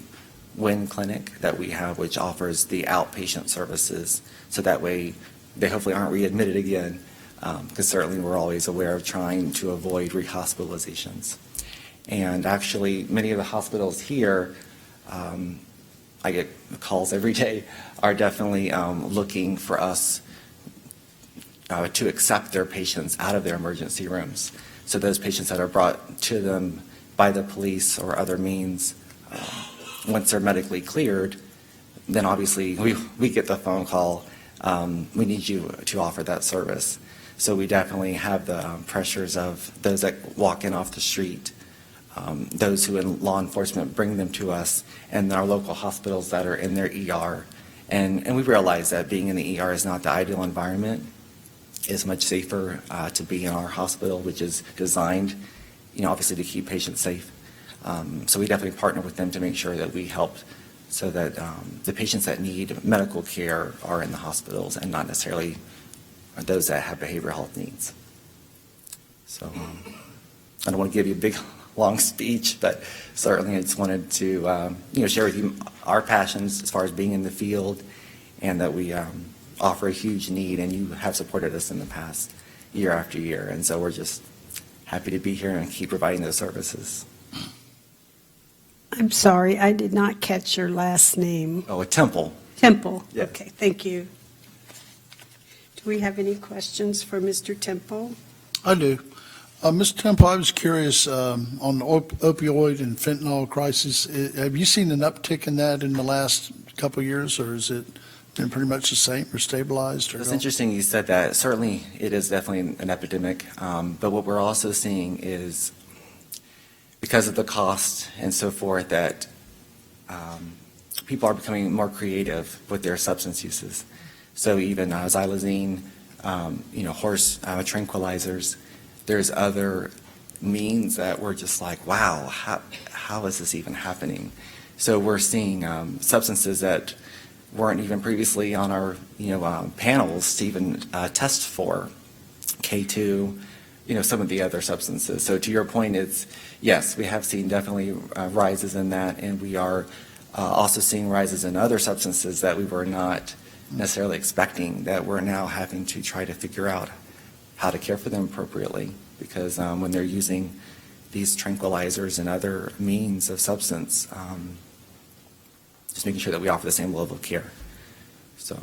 WIN clinic that we have, which offers the outpatient services. So that way they hopefully aren't readmitted again, because certainly we're always aware of trying to avoid rehospitalizations. And actually, many of the hospitals here, I get calls every day, are definitely looking for us to accept their patients out of their emergency rooms. So those patients that are brought to them by the police or other means, once they're medically cleared, then obviously we get the phone call, we need you to offer that service. So we definitely have the pressures of those that walk in off the street, those who in law enforcement bring them to us, and our local hospitals that are in their ER. And we realize that being in the ER is not the ideal environment. It's much safer to be in our hospital, which is designed, obviously to keep patients safe. So we definitely partner with them to make sure that we help so that the patients that need medical care are in the hospitals and not necessarily those that have behavioral health needs. So I don't want to give you a big, long speech, but certainly I just wanted to share with you our passions as far as being in the field, and that we offer a huge need, and you have supported us in the past year after year. And so we're just happy to be here and keep providing those services. I'm sorry, I did not catch your last name. Oh, a Temple. Temple. Yes. Okay, thank you. we have any questions for Mr. Temple? I do. Mr. Temple, I was curious on the opioid and fentanyl crisis. Have you seen an uptick in that in the last couple of years, or has it been pretty much the same or stabilized? Or It's no? interesting you said that. Certainly, it is definitely an epidemic. But what we're also seeing is, because of the cost and so forth, that people are becoming more creative with their substance uses. So even xylazine, horse tranquilizers, there's other means that we're just like, wow, how is this even happening? So we're seeing substances that weren't even previously on our panels to even test for, K2, some of the other substances. So to your point, it's yes, we have seen definitely rises in that, and we are also seeing rises in other substances that we were not necessarily expecting, that we're now having to try to figure out how to care for them appropriately, because when they're using these tranquilizers and other means of substance, just making sure that we offer the same level of care. So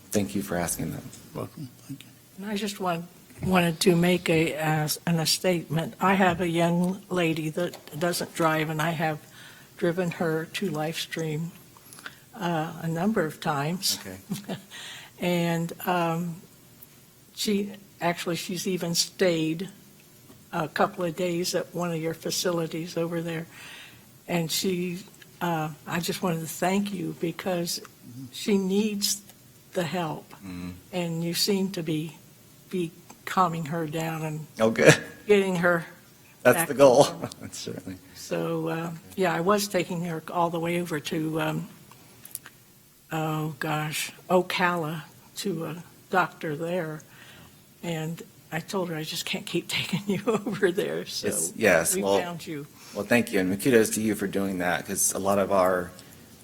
thank you for asking that. Welcome. Thank you. And I just wanted to make a statement. I have a young lady that doesn't drive, and I have driven her to Lifestream a number of times. Okay. And she's even stayed a couple of days at one of your facilities over there. And I just wanted to thank you, because she needs the help. Mhm. And you seem to be calming her down and Oh, good. getting her. That's back the goal. to normal. That's certainly. So, yeah, I was taking her all the way over to, Ocala, to a doctor there. And I told her, I just can't keep taking you over there, so. Yes, We well, found you. Well, thank you, and kudos to you for doing that, because a lot of our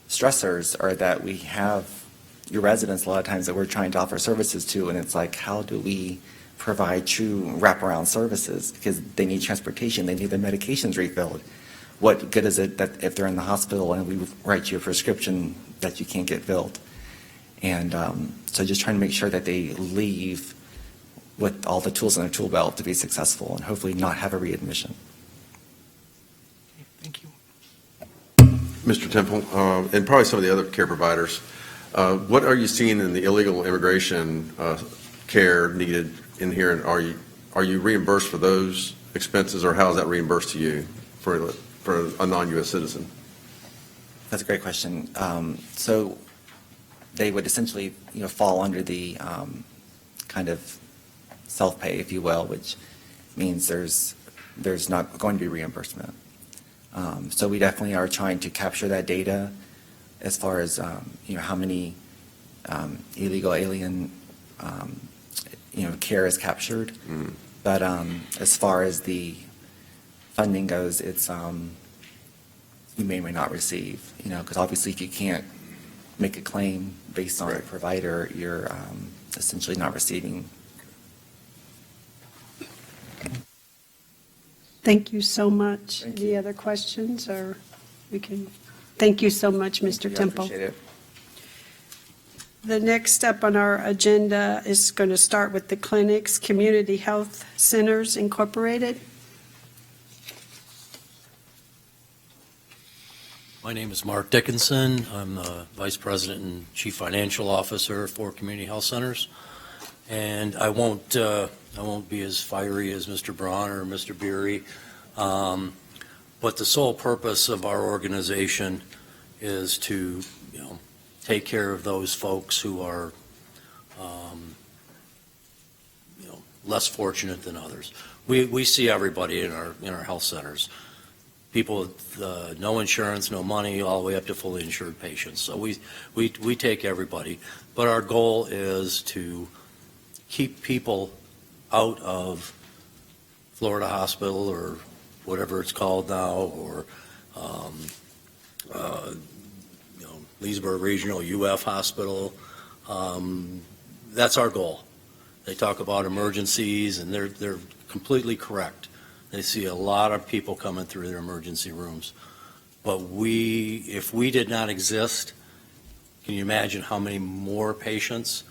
stressors are that we have your residents a lot of times that we're trying to offer services to, and it's like, how do we provide true wraparound services? Because they need transportation, they need their medications refilled. What good is it that if they're in the hospital and we write you a prescription that you can't get filled? And so just trying to make sure that they leave with all the tools in their tool belt to be successful and hopefully not have a readmission. Thank you. Mr. Temple, and probably some of the other care providers, what are you seeing in the illegal immigration care needed in here? And are you reimbursed for those expenses, or how is that reimbursed to you for a non-U.S. citizen? That's a great question. So they would essentially, fall under the kind of self-pay, if you will, which means there's not going to be reimbursement. So we definitely are trying to capture that data as far as, how many illegal alien, care is captured. Mm. But as far as the funding goes, it's you may or may not receive, because obviously if you can't make a claim based on a Right. provider, you're essentially not receiving. Thank you so much. Thank Any you. other questions, or we can, thank you so much, Mr. I Temple. appreciate it. The next up on our agenda is going to start with the clinics, Community Health Centers Incorporated. My name is Mark Dickinson. I'm the Vice President and Chief Financial Officer for Community Health Centers. And I won't be as fiery as Mr. Braun or Mr. Beery. But the sole purpose of our organization is to, take care of those folks who are, less fortunate than others. We see everybody in our health centers. People with no insurance, no money, all the way up to fully insured patients. So we take everybody. But our goal is to keep people out of Florida Hospital or whatever it's called now, or Leesburg Regional UF Hospital. That's our goal. They talk about emergencies, and they're completely correct. They see a lot of people coming through their emergency rooms. But if we did not exist, can you imagine how many more patients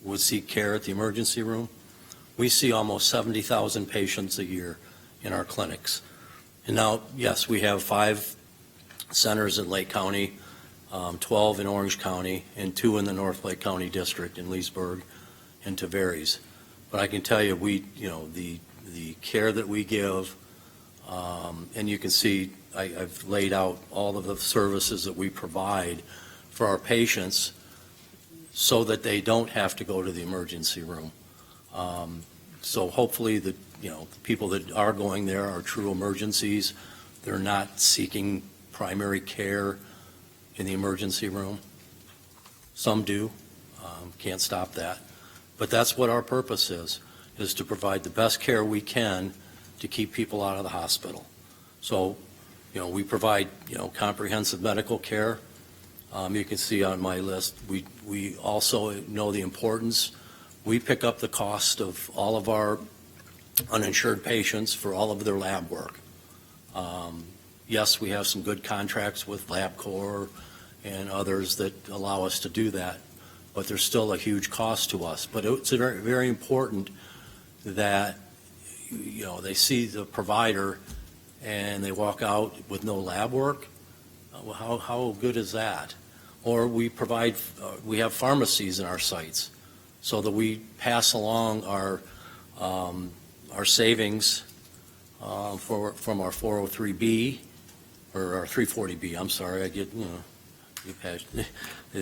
would seek care at the emergency room. We see almost 70,000 patients a year in our clinics. And now, yes, we have 5 centers in Lake County, 12 in Orange County, and 2 in the North Lake County District in Leesburg and Tavares. But I can tell you, the care that we give, and you can see I've laid out all of the services that we provide for our patients so that they don't have to go to the emergency room. So hopefully the people that are going there are true emergencies. They're not seeking primary care in the emergency room. Some do, can't stop that. But that's what our purpose is to provide the best care we can to keep people out of the hospital. So, we provide, comprehensive medical care. You can see on my list, we also know the importance. We pick up the cost of all of our uninsured patients for all of their lab work. Yes, we have some good contracts with LabCorp and others that allow us to do that, but there's still a huge cost to us. But it's very, very important that, they see the provider and they walk out with no lab work. Well, how good is that? Or we have pharmacies in our sites so that we pass along our savings from our 403B or our 340B. I'm sorry, I get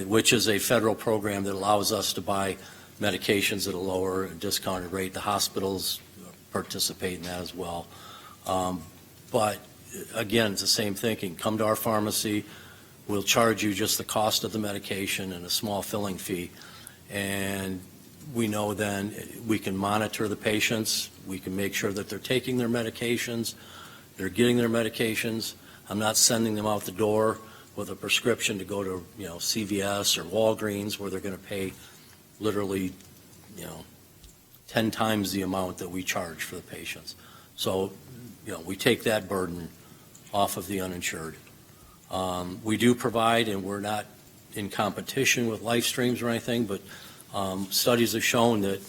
which is a federal program that allows us to buy medications at a lower discounted rate. The hospitals participate in that as well. But again, it's the same thinking. Come to our pharmacy. We'll charge you just the cost of the medication and a small filling fee. And we know then we can monitor the patients. We can make sure that they're taking their medications, they're getting their medications. I'm not sending them out the door with a prescription to go to, CVS or Walgreens where they're going to pay literally, 10 times the amount that we charge for the patients. So, we take that burden off of the uninsured. We do provide, and we're not in competition with LifeStreams or anything, but studies have shown that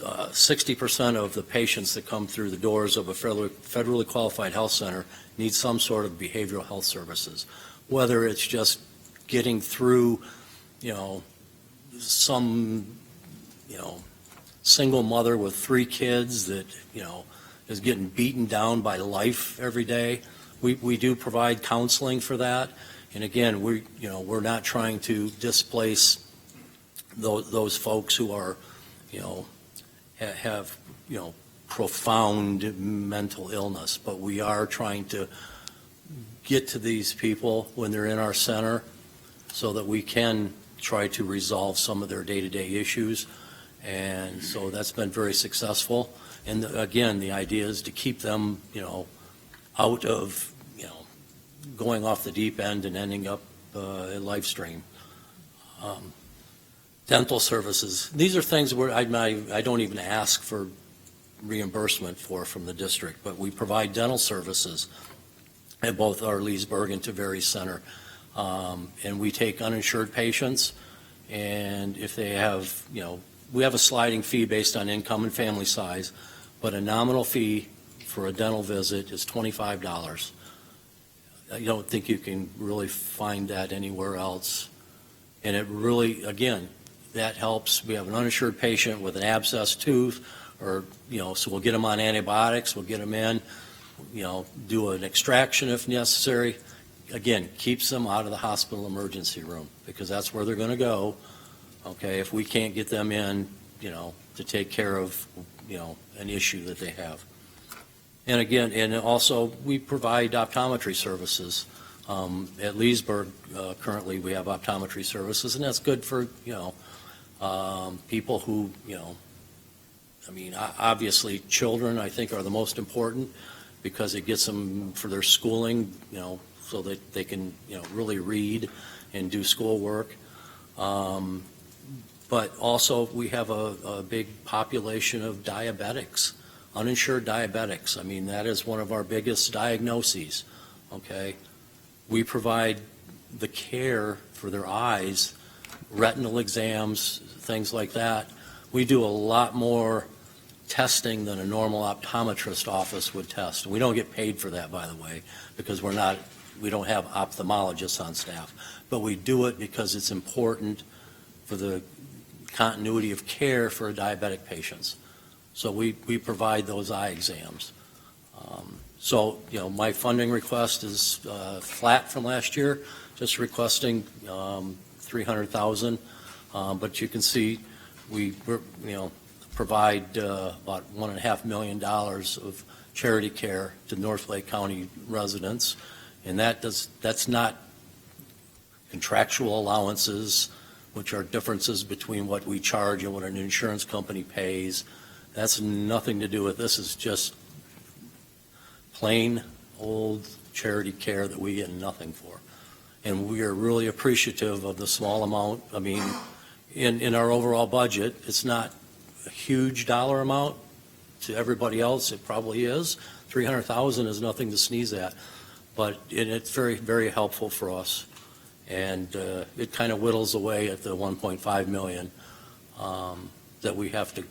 60% of the patients that come through the doors of a federally qualified health center need some sort of behavioral health services, whether it's just getting through, some, single mother with 3 kids that, is getting beaten down by life every day. We do provide counseling for that. And again, we're not trying to displace those folks who are, have, profound mental illness, but we are trying to get to these people when they're in our center so that we can try to resolve some of their day-to-day issues. And so that's been very successful. And again, the idea is to keep them, out of, going off the deep end and ending up at LifeStream. Dental services. These are things where I don't even ask for reimbursement from the district, but we provide dental services at both our Leesburg and Tavares Center. And we take uninsured patients, and if they have, we have a sliding fee based on income and family size, but a nominal fee for a dental visit is $25. I don't think you can really find that anywhere else. And it really, again, that helps. We have an uninsured patient with an abscessed tooth, or, so we'll get them on antibiotics, we'll get them in, do an extraction if necessary. Again, keeps them out of the hospital emergency room because that's where they're going to go, okay, if we can't get them in, to take care of, an issue that they have. And again, and also we provide optometry services. At Leesburg, currently we have optometry services, and that's good for, people who, obviously children, I think, are the most important because it gets them for their schooling, so that they can, really read and do schoolwork. But also we have a big population of diabetics, uninsured diabetics. That is one of our biggest diagnoses, okay? We provide the care for their eyes retinal exams, things like that. We do a lot more testing than a normal optometrist office would test. We don't get paid for that, by the way, because we don't have ophthalmologists on staff. But we do it because it's important for the continuity of care for diabetic patients. So we provide those eye exams. So, my funding request is flat from last year, just requesting $300,000. But you can see we provide about $1.5 million of charity care to North Lake County residents, and that's not contractual allowances, which are differences between what we charge and what an insurance company pays. That's nothing to do with this. Is just plain old charity care that we get nothing for. And we are really appreciative of the small amount. I mean, in our overall budget, it's not a huge dollar amount. To everybody else, it probably is. $300,000 is nothing to sneeze at, but it's very, very helpful for us. And it kind of whittles away at the $1.5 million that we have to,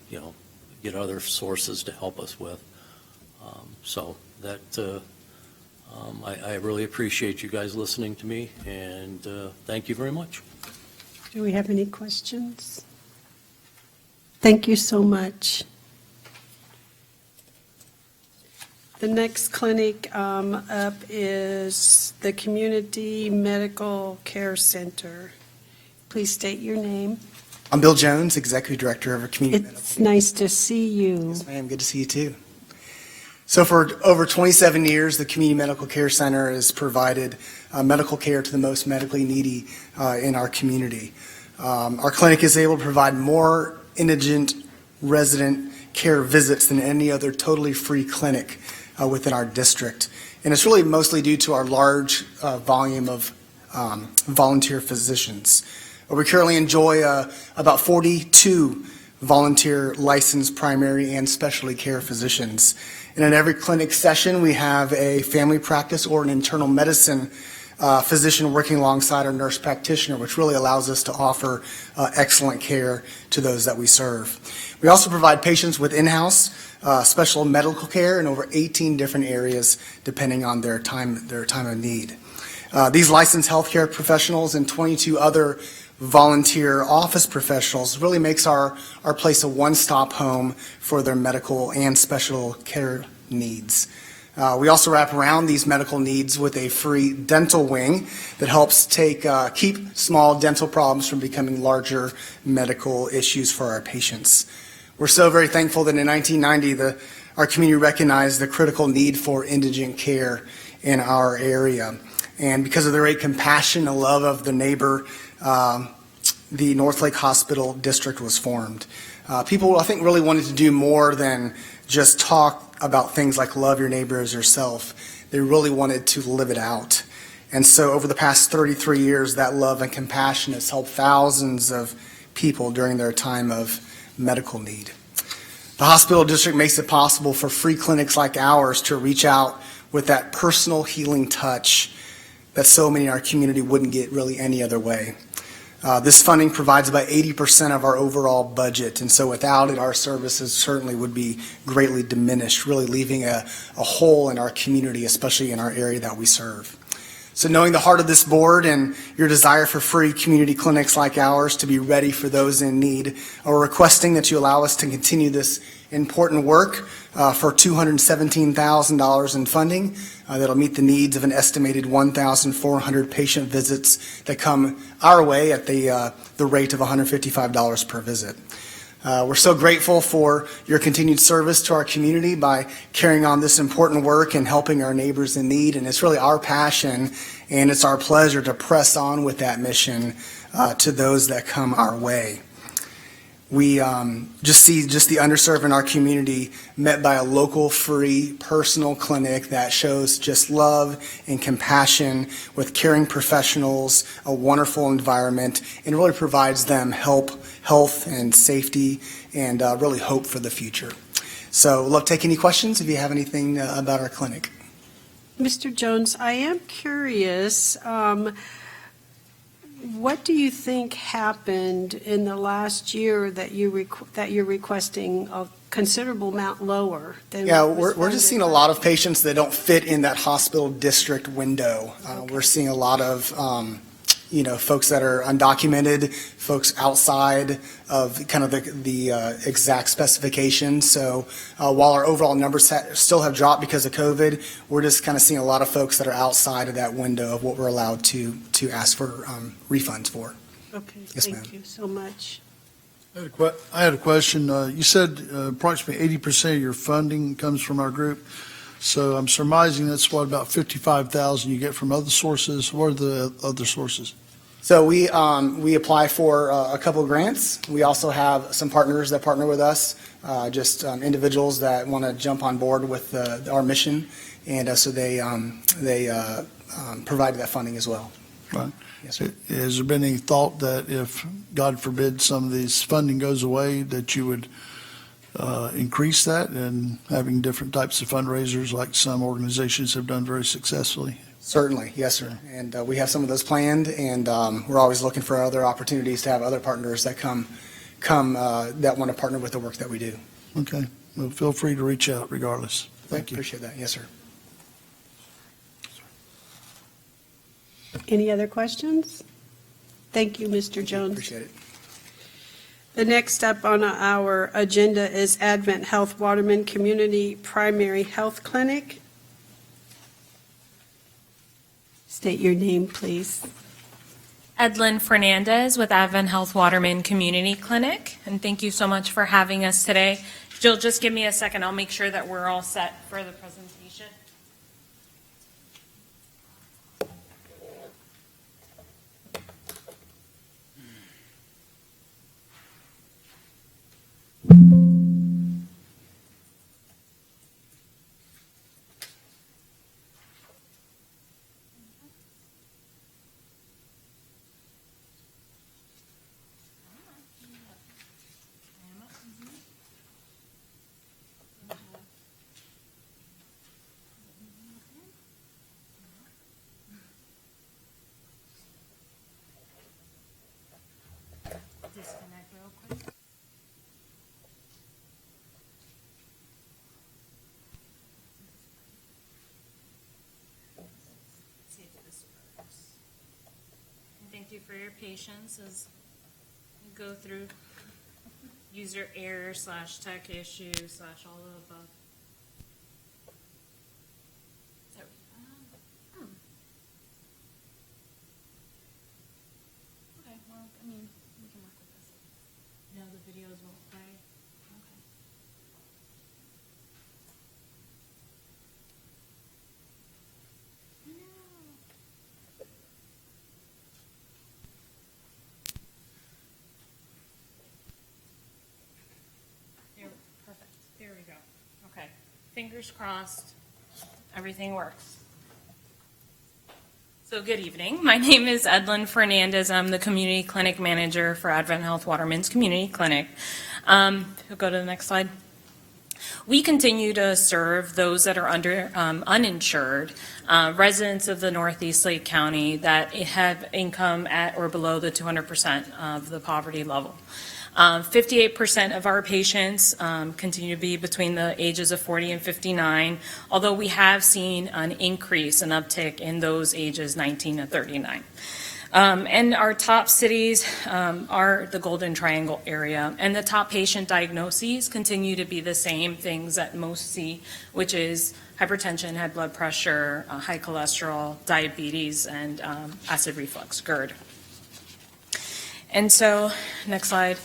get other sources to help us with. So that I really appreciate you guys listening to me, and thank you very much. Do we have any questions? Thank you so much. The next clinic up is the Community Medical Care Center. Please state your name. I'm Bill Jones, Executive Director of our Community Medical It's Care. nice to see you. Yes, ma'am. Good to see you, too. So for over 27 years, the Community Medical Care Center has provided medical care to the most medically needy in our community. Our clinic is able to provide more indigent resident care visits than any other totally free clinic within our district. And it's really mostly due to our large volume of volunteer physicians. We currently enjoy about 42 volunteer licensed primary and specialty care physicians. And in every clinic session, we have a family practice or an internal medicine physician working alongside our nurse practitioner, which really allows us to offer excellent care to those that we serve. We also provide patients with in-house special medical care in over 18 different areas, depending on their time of need. These licensed healthcare professionals and 22 other volunteer office professionals really makes our place a one-stop home for their medical and special care needs. We also wrap around these medical needs with a free dental wing that helps keep small dental problems from becoming larger medical issues for our patients. We're so very thankful that in 1990, our community recognized the critical need for indigent care in our area. And because of the great compassion and love of the neighbor, the North Lake Hospital District was formed. People, I think, really wanted to do more than just talk about things like love your neighbor as yourself. They really wanted to live it out. And so over the past 33 years, that love and compassion has helped thousands of people during their time of medical need. The hospital district makes it possible for free clinics like ours to reach out with that personal healing touch that so many in our community wouldn't get really any other way. This funding provides about 80% of our overall budget, and so without it, our services certainly would be greatly diminished, really leaving a hole in our community, especially in our area that we serve. So knowing the heart of this board and your desire for free community clinics like ours to be ready for those in need, we're requesting that you allow us to continue this important work for $217,000 in funding that'll meet the needs of an estimated 1,400 patient visits that come our way at the rate of $155 per visit. We're so grateful for your continued service to our community by carrying on this important work and helping our neighbors in need, and it's really our passion and it's our pleasure to press on with that mission to those that come our way. We just see the underserved in our community met by a local, free, personal clinic that shows just love and compassion with caring professionals, a wonderful environment, and really provides them health and safety, and really hope for the future. So we'd love to take any questions if you have anything about our clinic. Mr. Jones, I am curious, What do you think happened in the last year that you're requesting a considerable amount lower than? Yeah, what was we're just funded? seeing a lot of patients that don't fit in that hospital district window. We're seeing a lot of, folks that are undocumented, folks outside of kind of the exact specifications. So while our overall numbers still have dropped because of COVID, we're just kind of seeing a lot of folks that are outside of that window of what we're allowed to ask for refunds for. Okay, Yes, ma'am. thank you so much. I had a question. You said approximately 80% of your funding comes from our group. So I'm surmising that's what, about 55,000 you get from other sources? What are the other sources? So we apply for a couple of grants. We also have some partners that partner with us, just individuals that want to jump on board with our mission, and so they provide that funding as well. Right. Yes, sir. Has there been any thought that if, God forbid, some of this funding goes away, that you would increase that and having different types of fundraisers like some organizations have done very successfully? Certainly, yes, sir. And we have some of those planned, and we're always looking for other opportunities to have other partners that come that want to partner with the work that we do. Okay. Well, feel free to reach out regardless. Thank you. Appreciate that. Yes, sir. Any other questions? Thank you, Mr. Jones. Appreciate it. The next up on our agenda is Advent Health Waterman Community Primary Health Clinic. State your name, please. Edlyn Fernandez with Advent Health Waterman Community Clinic, and thank you so much for having us today. Jill, just give me a second. I'll make sure that we're all set for the presentation. Disconnect real quick. See if this works. And thank you for your patience as we go through user error / tech issue / all of the above. There we go. Okay, well, I mean, we can work with this. No, the videos won't play. Okay. There, perfect. There we go. Okay. Fingers crossed. Everything works. So good evening. My name is Edlyn Fernandez. I'm the Community Clinic Manager for Advent Health Waterman's Community Clinic. We'll go to the next slide. We continue to serve those that are uninsured, residents of the Northeast Lake County that have income at or below the 200% of the poverty level. 58% of our patients continue to be between the ages of 40 and 59, although we have seen an increase, an uptick in those ages 19 to 39. And our top cities are the Golden Triangle area, and the top patient diagnoses continue to be the same things that most see, which is hypertension, high blood pressure, high cholesterol, diabetes, and acid reflux, GERD. And so, next slide.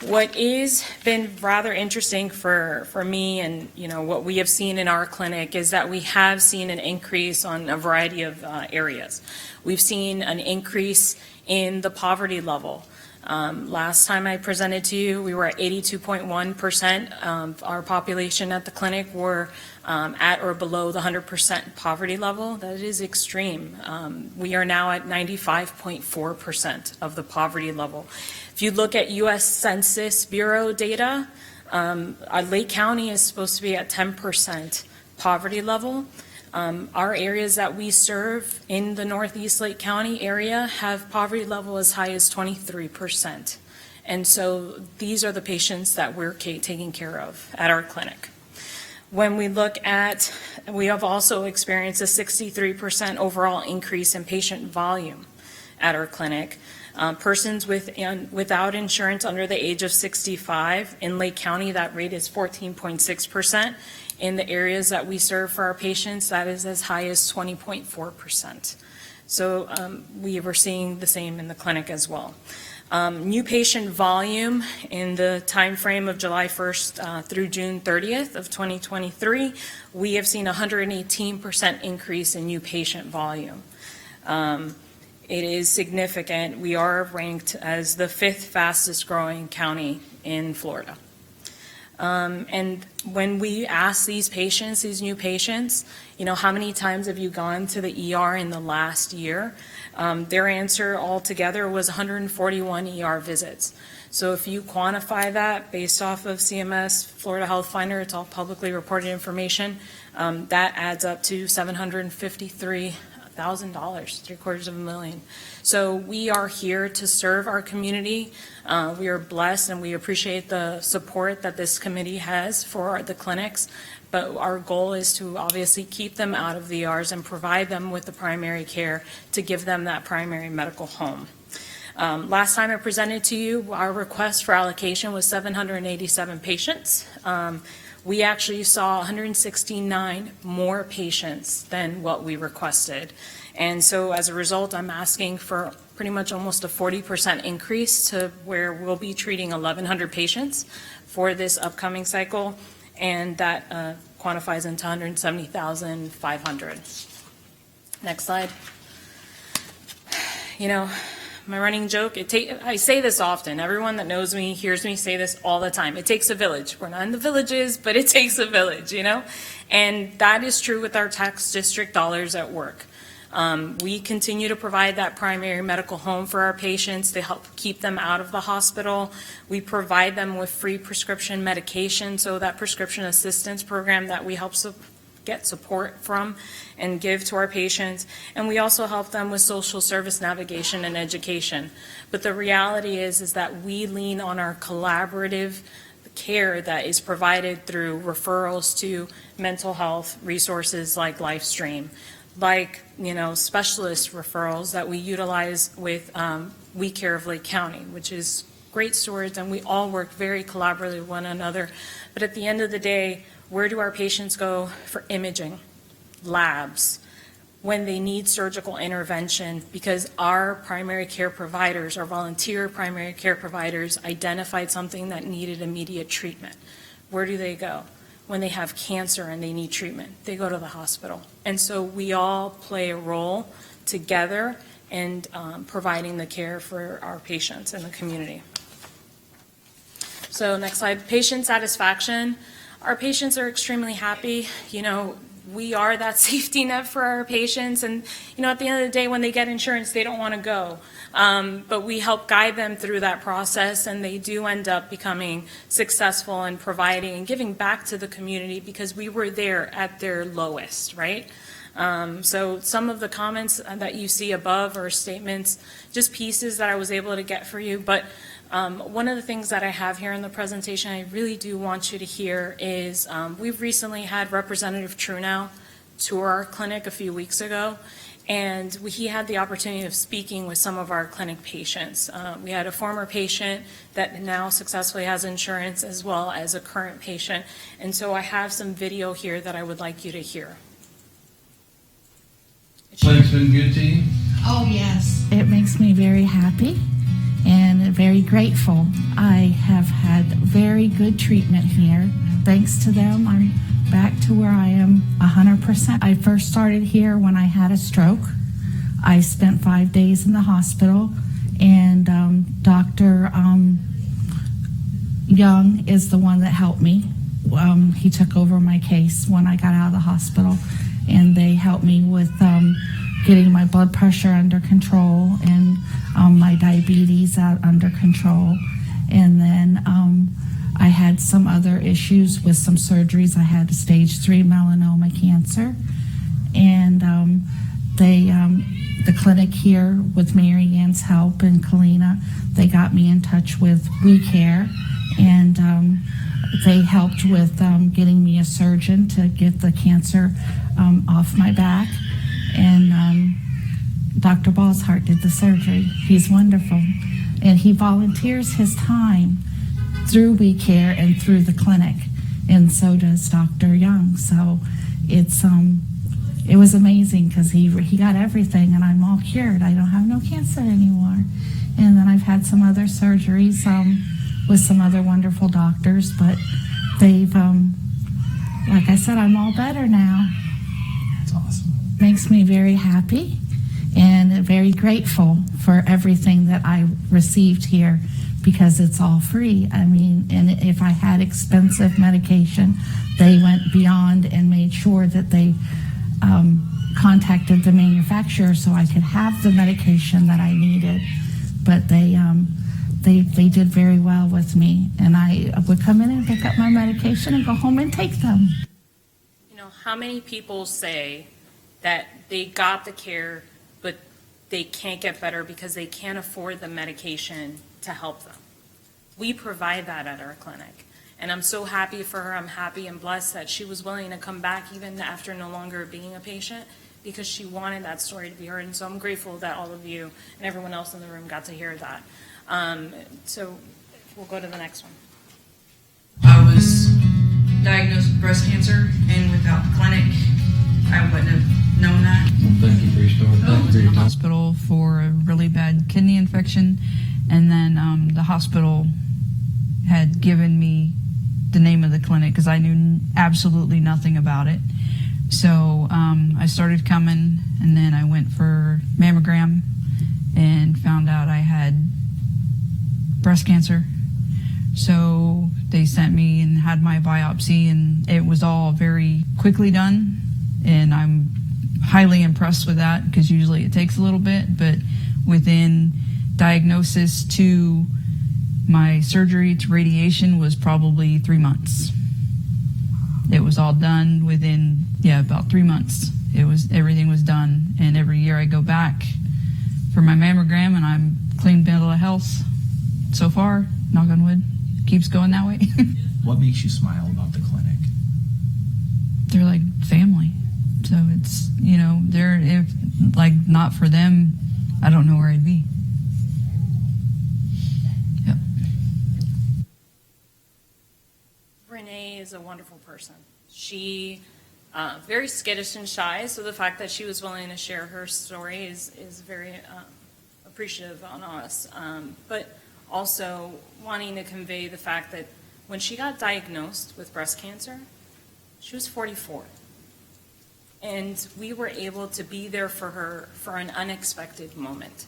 What is been rather interesting for me and, what we have seen in our clinic is that we have seen an increase on a variety of areas. We've seen an increase in the poverty level. Last time I presented to you, we were at 82.1% of our population at the clinic were at or below the 100% poverty level. That is extreme. We are now at 95.4% of the poverty level. If you look at U.S. Census Bureau data, Lake County is supposed to be at 10% poverty level. Our areas that we serve in the Northeast Lake County area have poverty level as high as 23%. And so these are the patients that we're taking care of at our clinic. When we look at, we have also experienced a 63% overall increase in patient volume at our clinic. Persons without insurance under the age of 65, in Lake County, that rate is 14.6%. In the areas that we serve for our patients, that is as high as 20.4%. So we were seeing the same in the clinic as well. New patient volume in the time frame of July 1st through June 30th of 2023, we have seen a 118% increase in new patient volume. It is significant. We are ranked as the 5th fastest growing county in Florida. And when we ask these patients, these new patients, how many times have you gone to the ER in the last year? Their answer altogether was 141 ER visits. So if you quantify that based off of CMS, Florida Health Finder, it's all publicly reported information, that adds up to $753,000, $750,000. So we are here to serve our community. We are blessed and we appreciate the support that this committee has for the clinics. But our goal is to obviously keep them out of the ERs and provide them with the primary care to give them that primary medical home. Last time I presented to you, our request for allocation was 787 patients. We actually saw 169 more patients than what we requested. And so as a result, I'm asking for pretty much almost a 40% increase to where we'll be treating 1,100 patients for this upcoming cycle, and that quantifies into $170,500. Next slide. My running joke, I say this often. Everyone that knows me hears me say this all the time. It takes a village. We're not in the villages, but it takes a village, And that is true with our tax district dollars at work. We continue to provide that primary medical home for our patients to help keep them out of the hospital. We provide them with free prescription medication, so that prescription assistance program that we help get support from and give to our patients. And we also help them with social service navigation and education. But the reality is that we lean on our collaborative care that is provided through referrals to mental health resources like LifeStream, like, specialist referrals that we utilize with We Care of Lake County, which is great stewards, and we all work very collaboratively with one another. But at the end of the day, where do our patients go for imaging, labs, when they need surgical intervention? Because our primary care providers, our volunteer primary care providers, identified something that needed immediate treatment. Where do they go? When they have cancer and they need treatment, they go to the hospital. And so we all play a role together in providing the care for our patients in the community. So next slide, patient satisfaction. Our patients are extremely happy. We are that safety net for our patients. And, at the end of the day, when they get insurance, they don't want to go. But we help guide them through that process, and they do end up becoming successful in providing and giving back to the community because we were there at their lowest, right? So some of the comments that you see above are statements, just pieces that I was able to get for you. But one of the things that I have here in the presentation I really do want you to hear is we've recently had Representative Trunow tour our clinic a few weeks ago, and he had the opportunity of speaking with some of our clinic patients. We had a former patient that now successfully has insurance, as well as a current patient. And so I have some video here that I would like you to hear. Clinic's been good to you? Oh, yes. It makes me very happy and very grateful. I have had very good treatment here. Thanks to them, I'm back to where I am 100%. I first started here when I had a stroke. I spent 5 days in the hospital, and Dr. Young is the one that helped me. He took over my case when I got out of the hospital, and they helped me with getting my blood pressure under control and my diabetes under control. And then I had some other issues with some surgeries. I had stage 3 melanoma cancer, and the clinic here with Mary Ann's help and Kalina, they got me in touch with We Care, and they helped with getting me a surgeon to get the cancer off my back, and Dr. Ballshart did the surgery. He's wonderful, and he volunteers his time through We Care and through the clinic, and so does Dr. Young. So it was amazing because he got everything, and I'm all cured. I don't have no cancer anymore. And then I've had some other surgeries with some other wonderful doctors, but they've, like I said, I'm all better now. That's awesome. Makes me very happy and very grateful for everything that I received here, because it's all free. I mean, and if I had expensive medication, they went beyond and made sure that they contacted the manufacturer so I could have the medication that I needed. But they did very well with me, and I would come in and pick up my medication and go home and take them. You know, how many people say that they got the care, but they can't get better because they can't afford the medication to help them? We provide that at our clinic. And I'm so happy for her. I'm happy and blessed that she was willing to come back even after no longer being a patient, because she wanted that story to be heard. And so I'm grateful that all of you and everyone else in the room got to hear that. So we'll go to the next one. I was diagnosed with breast cancer, and without the clinic, I wouldn't have known that. Well, thank you for your story. Thank you for your time. Hospital for a really bad kidney infection, and then the hospital had given me the name of the clinic because I knew absolutely nothing about it. So I started coming, and then I went for mammogram and found out I had breast cancer. So they sent me and had my biopsy, and it was all very quickly done, and I'm highly impressed with that because usually it takes a little bit, but within diagnosis to my surgery to radiation was probably 3 months. It was all done within, about 3 months. Everything was done, and every year I go back for my mammogram, and I'm clean bill of health so far, knock on wood, keeps going that way. What makes you smile about the clinic? They're like family. So it's, if not for them, I don't know where I'd be. Yep. Renee is a wonderful person. She very skittish and shy, so the fact that she was willing to share her story is very appreciative on us. But also wanting to convey the fact that when she got diagnosed with breast cancer, she was 44. And we were able to be there for her for an unexpected moment.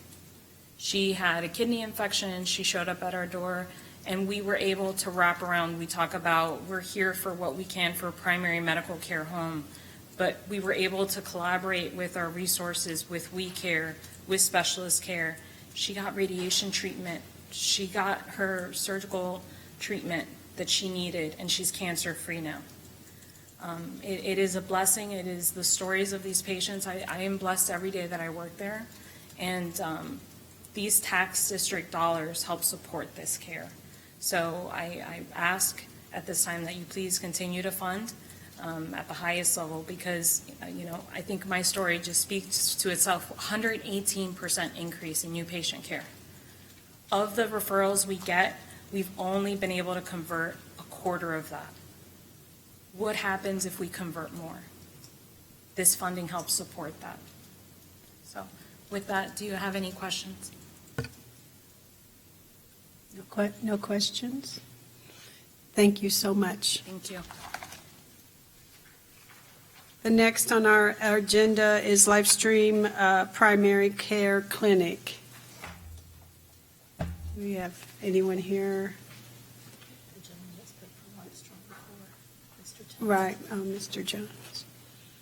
She had a kidney infection, she showed up at our door, and we were able to wrap around. We talk about we're here for what we can for primary medical care home, but we were able to collaborate with our resources, with We Care, with specialist care. She got radiation treatment. She got her surgical treatment that she needed, and she's cancer-free now. It is a blessing. It is the stories of these patients. I am blessed every day that I work there, and these tax district dollars help support this care. So I ask at this time that you please continue to fund at the highest level, because I think my story just speaks to itself. 118% increase in new patient care. Of the referrals we get, we've only been able to convert a quarter of that. What happens if we convert more? This funding helps support that. So with that, do you have any questions? No questions? Thank you so much. Thank you. The next on our agenda is live stream primary care clinic. Do we have anyone here? Right, Mr. Jones.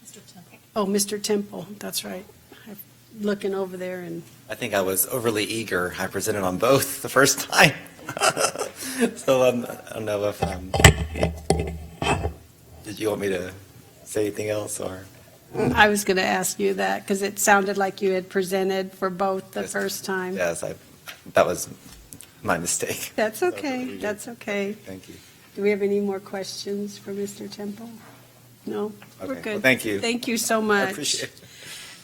Mr. Temple. Oh, Mr. Temple, that's right. I'm looking over there and. I think I was overly eager. I presented on both the first time. So I don't know if, did you want me to say anything else or? I was going to ask you that because it sounded like you had presented for both the first time. Yes, that was my mistake. That's okay, that's okay. Thank you. Do we have any more questions for Mr. Temple? No? We're Okay, good. well, thank you. Thank you so much. I appreciate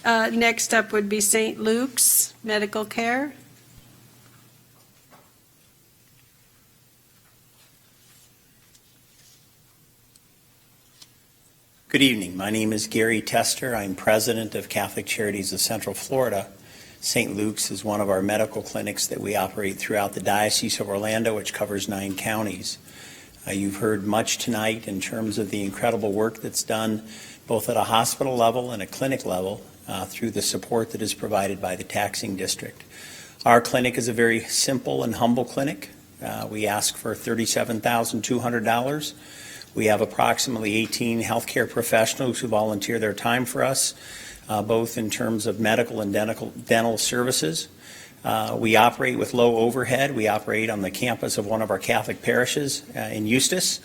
it. Next up would be St. Luke's Medical Care. Good evening. My name is Gary Tester. I'm president of Catholic Charities of Central Florida. St. Luke's is one of our medical clinics that we operate throughout the Diocese of Orlando, which covers 9 counties. You've heard much tonight in terms of the incredible work that's done both at a hospital level and a clinic level through the support that is provided by the taxing district. Our clinic is a very simple and humble clinic. We ask for $37,200. We have approximately 18 healthcare professionals who volunteer their time for us, both in terms of medical and dental services. We operate with low overhead. We operate on the campus of one of our Catholic parishes in Eustis,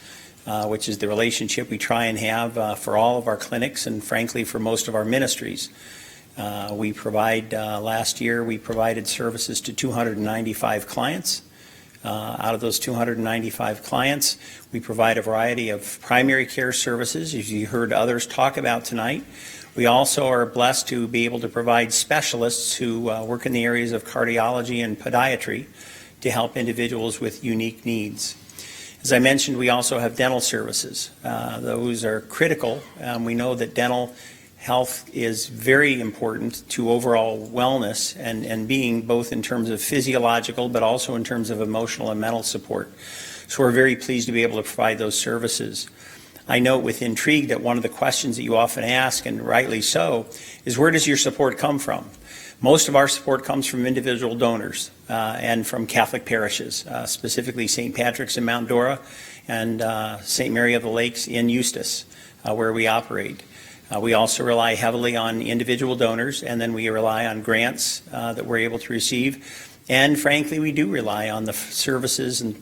which is the relationship we try and have for all of our clinics and, frankly, for most of our ministries. We provide, last year, we provided services to 295 clients. Out of those 295 clients, we provide a variety of primary care services, as you heard others talk about tonight. We also are blessed to be able to provide specialists who work in the areas of cardiology and podiatry to help individuals with unique needs. As I mentioned, we also have dental services. Those are critical. We know that dental health is very important to overall wellness and being, both in terms of physiological but also in terms of emotional and mental support. So we're very pleased to be able to provide those services. I note with intrigue that one of the questions that you often ask, and rightly so, is where does your support come from? Most of our support comes from individual donors and from Catholic parishes, specifically St. Patrick's in Mount Dora and St. Mary of the Lakes in Eustis, where we operate. We also rely heavily on individual donors, and then we rely on grants that we're able to receive. And frankly, we do rely on the services and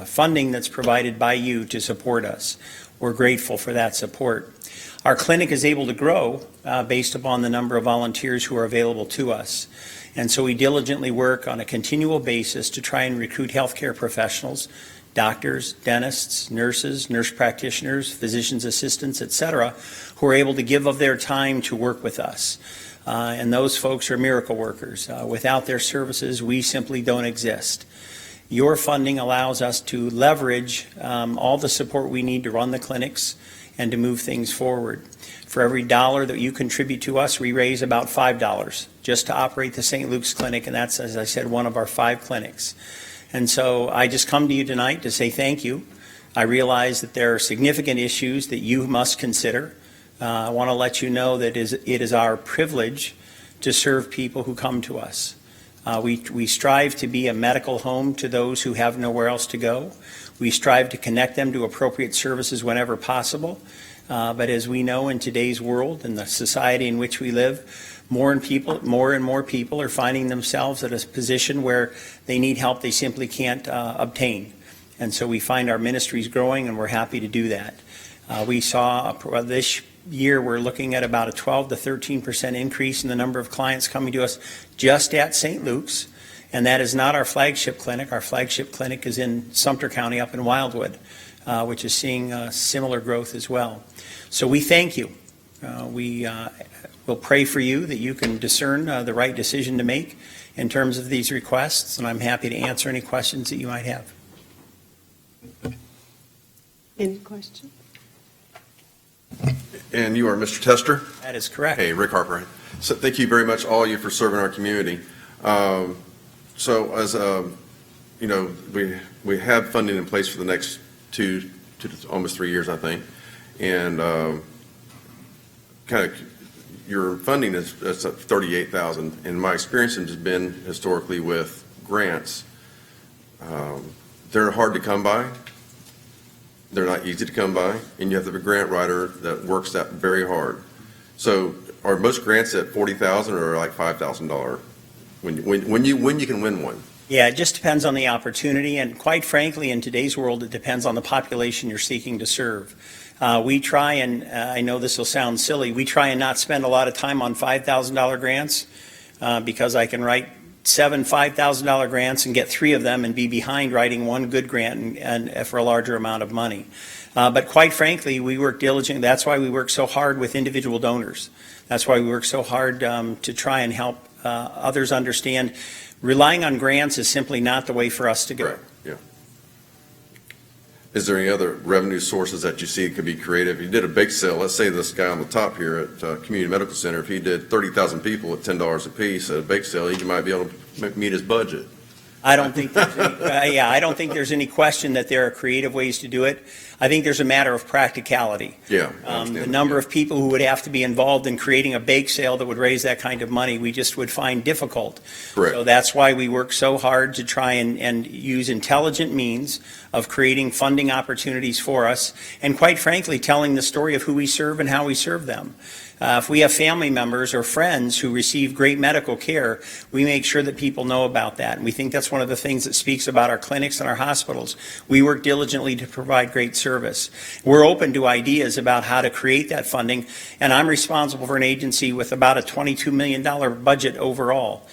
funding that's provided by you to support us. We're grateful for that support. Our clinic is able to grow based upon the number of volunteers who are available to us. And so we diligently work on a continual basis to try and recruit healthcare professionals, doctors, dentists, nurses, nurse practitioners, physician's assistants, et cetera, who are able to give of their time to work with us. And those folks are miracle workers. Without their services, we simply don't exist. Your funding allows us to leverage all the support we need to run the clinics and to move things forward. For every dollar that you contribute to us, we raise about $5 just to operate the St. Luke's Clinic, and that's, as I said, one of our 5 clinics. And so I just come to you tonight to say thank you. I realize that there are significant issues that you must consider. I want to let you know that it is our privilege to serve people who come to us. We strive to be a medical home to those who have nowhere else to go. We strive to connect them to appropriate services whenever possible. But as we know in today's world and the society in which we live, more and more people are finding themselves at a position where they need help they simply can't obtain. And so we find our ministries growing, and we're happy to do that. We saw this year we're looking at about a 12 to 13% increase in the number of clients coming to us just at St. Luke's, and that is not our flagship clinic. Our flagship clinic is in Sumter County up in Wildwood, which is seeing similar growth as well. So we thank you. We will pray for you that you can discern the right decision to make in terms of these requests, and I'm happy to answer any questions that you might have. Any questions? And you are Mr. Tester? That is correct. Hey, Rick Harper. So thank you very much, all of you, for serving our community. So as you know, we have funding in place for the next 2 to almost 3 years, I think, and kind of your funding is $38,000. And my experience has been historically with grants. They're hard to come by. They're not easy to come by, and you have to have a grant writer that works that very hard. So are most grants at $40,000 or like $5,000 when you can win one? Yeah, it just depends on the opportunity, and quite frankly, in today's world, it depends on the population you're seeking to serve. We try and, I know this will sound silly, we try and not spend a lot of time on $5,000 grants because I can write 7 $5,000 grants and get 3 of them and be behind writing one good grant and for a larger amount of money. But quite frankly, we work diligently. That's why we work so hard with individual donors. That's why we work so hard to try and help others understand relying on grants is simply not the way for us to go. Right, yeah. Is there any other revenue sources that you see could be creative? If you did a bake sale, let's say this guy on the top here at Community Medical Center, if he did 30,000 people at $10 a piece at a bake sale, he might be able to meet his budget. I don't think there's any, I don't think there's any question that there are creative ways to do it. I think there's a matter of practicality. Yeah. The number of people who would have to be involved in creating a bake sale that would raise that kind of money, we just would find difficult. Correct. So that's why we work so hard to try and use intelligent means of creating funding opportunities for us, and quite frankly, telling the story of who we serve and how we serve them. If we have family members or friends who receive great medical care, we make sure that people know about that. And we think that's one of the things that speaks about our clinics and our hospitals. We work diligently to provide great service. We're open to ideas about how to create that funding, and I'm responsible for an agency with about a $22 million budget overall.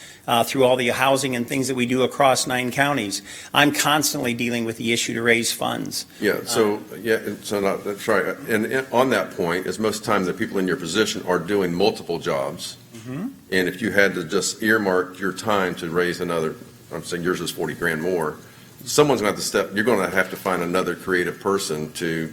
Through all the housing and things that we do across 9 counties. I'm constantly dealing with the issue to raise funds. Yeah, so that's right. And on that point, is most time the people in your position are doing multiple jobs. Mm-hmm. And if you had to just earmark your time to raise another, I'm saying yours is 40 grand more, someone's going to have to you're going to have to find another creative person to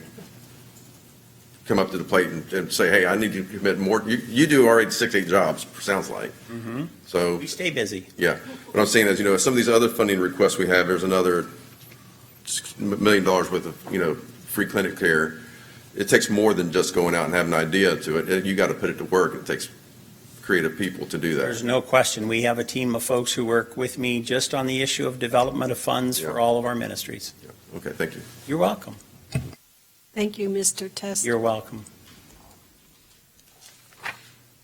come up to the plate and say, hey, I need to commit more. You do already 6-8 jobs, sounds like. Mm-hmm. So we stay busy. Yeah. What I'm saying is, some of these other funding requests we have, there's another $1 million worth of, free clinic care. It takes more than just going out and having an idea to it. You got to put it to work. It takes creative people to do that. There's no question. We have a team of folks who work with me just on the issue of development of funds for all of our ministries. Yeah. Okay, thank you. You're welcome. Thank you, Mr. Tester. You're welcome.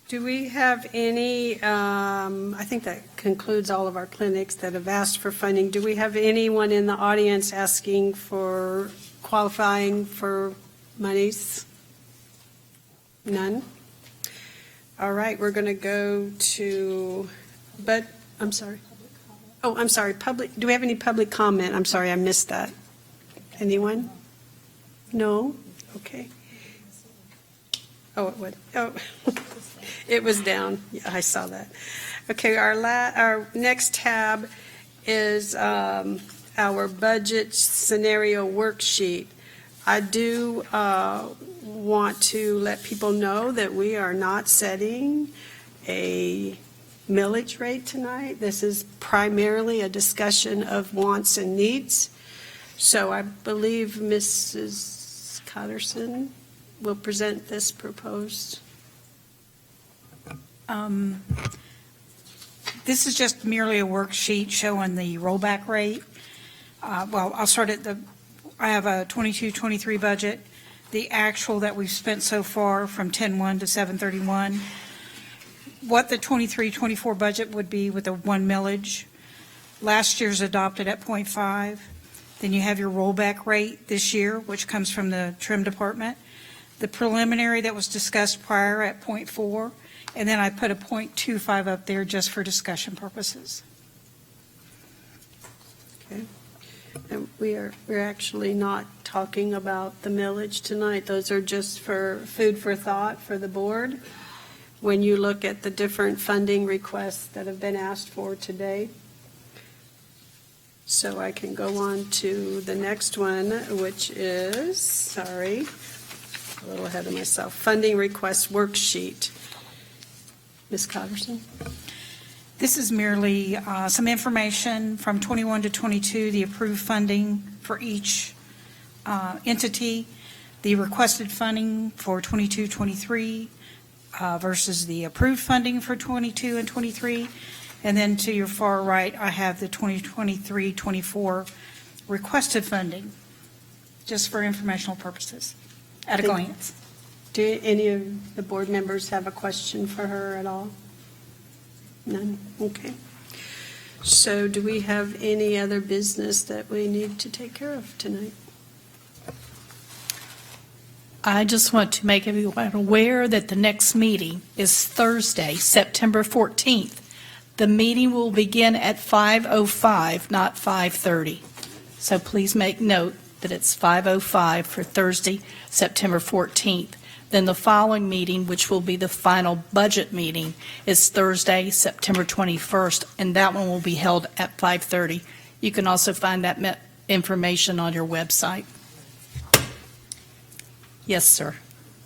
Do we have any, I think that concludes all of our clinics that have asked for funding. Do we have anyone in the audience asking for, qualifying for monies? None? All right, we're going to go to, I'm sorry. Oh, I'm sorry, do we have any public comment? I'm sorry, I missed that. Anyone? No? Okay. Oh, it would. Oh, it was down. Yeah, I saw that. Okay, our next tab is our budget scenario worksheet. I do want to let people know that we are not setting a millage rate tonight. This is primarily a discussion of wants and needs. So I believe Mrs. Cotterson will present this proposed. This is just merely a worksheet showing the rollback rate. Well, I'll start at I have a 22-23 budget. The actual that we've spent so far from 10/1 to 7/31. What the 23-24 budget would be with a 1 millage. Last year's adopted at 0.5. Then you have your rollback rate this year, which comes from the trim department. The preliminary that was discussed prior at 0.4, and then I put a 0.25 up there just for discussion purposes. Okay. And we're actually not talking about the millage tonight. Those are just for food for thought for the board. When you look at the different funding requests that have been asked for today. So I can go on to the next one, which is, sorry, a little ahead of myself, funding request worksheet. Ms. Cotterson? This is merely some information from 21 to 22, the approved funding for each entity, the requested funding for 22-23 versus the approved funding for 22 and 23. And then to your far right, I have the 2023-24 requested funding, just for informational purposes, at a glance. Do any of the board members have a question for her at all? None? Okay. So do we have any other business that we need to take care of tonight? I just want to make everyone aware that the next meeting is Thursday, September 14th. The meeting will begin at 5:05, not 5:30. So please make note that it's 5:05 for Thursday, September 14th. Then the following meeting, which will be the final budget meeting, is Thursday, September 21st, and that one will be held at 5:30. You can also find that information on your website. Yes, sir.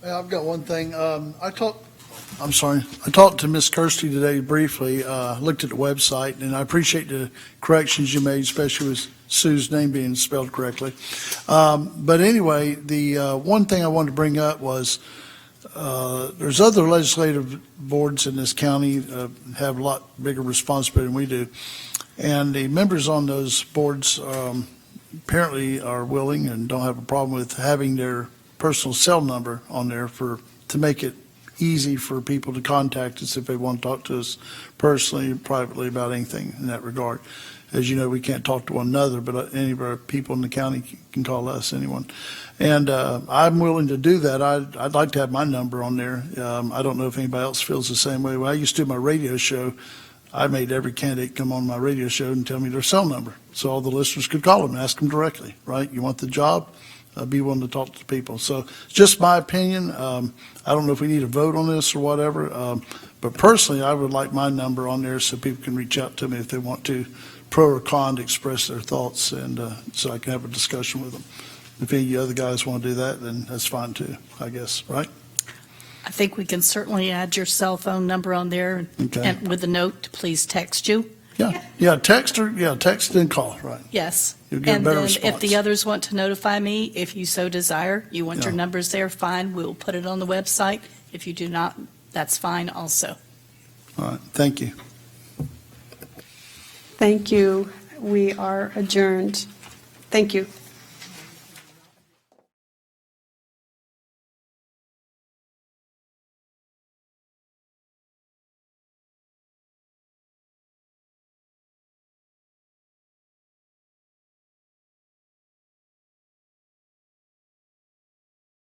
Yeah, I've got one thing. I talked to Miss Kirsty today briefly, looked at the website, and I appreciate the corrections you made, especially with Sue's name being spelled correctly. But anyway, the one thing I wanted to bring up was there's other legislative boards in this county have a lot bigger responsibility than we do. And the members on those boards apparently are willing and don't have a problem with having their personal cell number on there to make it easy for people to contact us if they want to talk to us personally and privately about anything in that regard. As you know, we can't talk to one another, but any of our people in the county can call us, anyone. And I'm willing to do that. I'd like to have my number on there. I don't know if anybody else feels the same way. When I used to do my radio show, I made every candidate come on my radio show and tell me their cell number, so all the listeners could call them and ask them directly, right? You want the job? Be willing to talk to people. So just my opinion. I don't know if we need a vote on this or whatever, but personally, I would like my number on there so people can reach out to me if they want to, pro or con, to express their thoughts, and so I can have a discussion with them. If any of you other guys want to do that, then that's fine too, I guess, right? I think we can certainly add your cell phone number on there Okay. and with a note to please text you. Yeah, text and call, right? Yes. You'll get a And better then response. if the others want to notify me, if you so desire, you want your Yeah. numbers there, fine, we'll put it on the website. If you do not, that's fine also. All right, thank you. Thank you. We are adjourned. Thank you.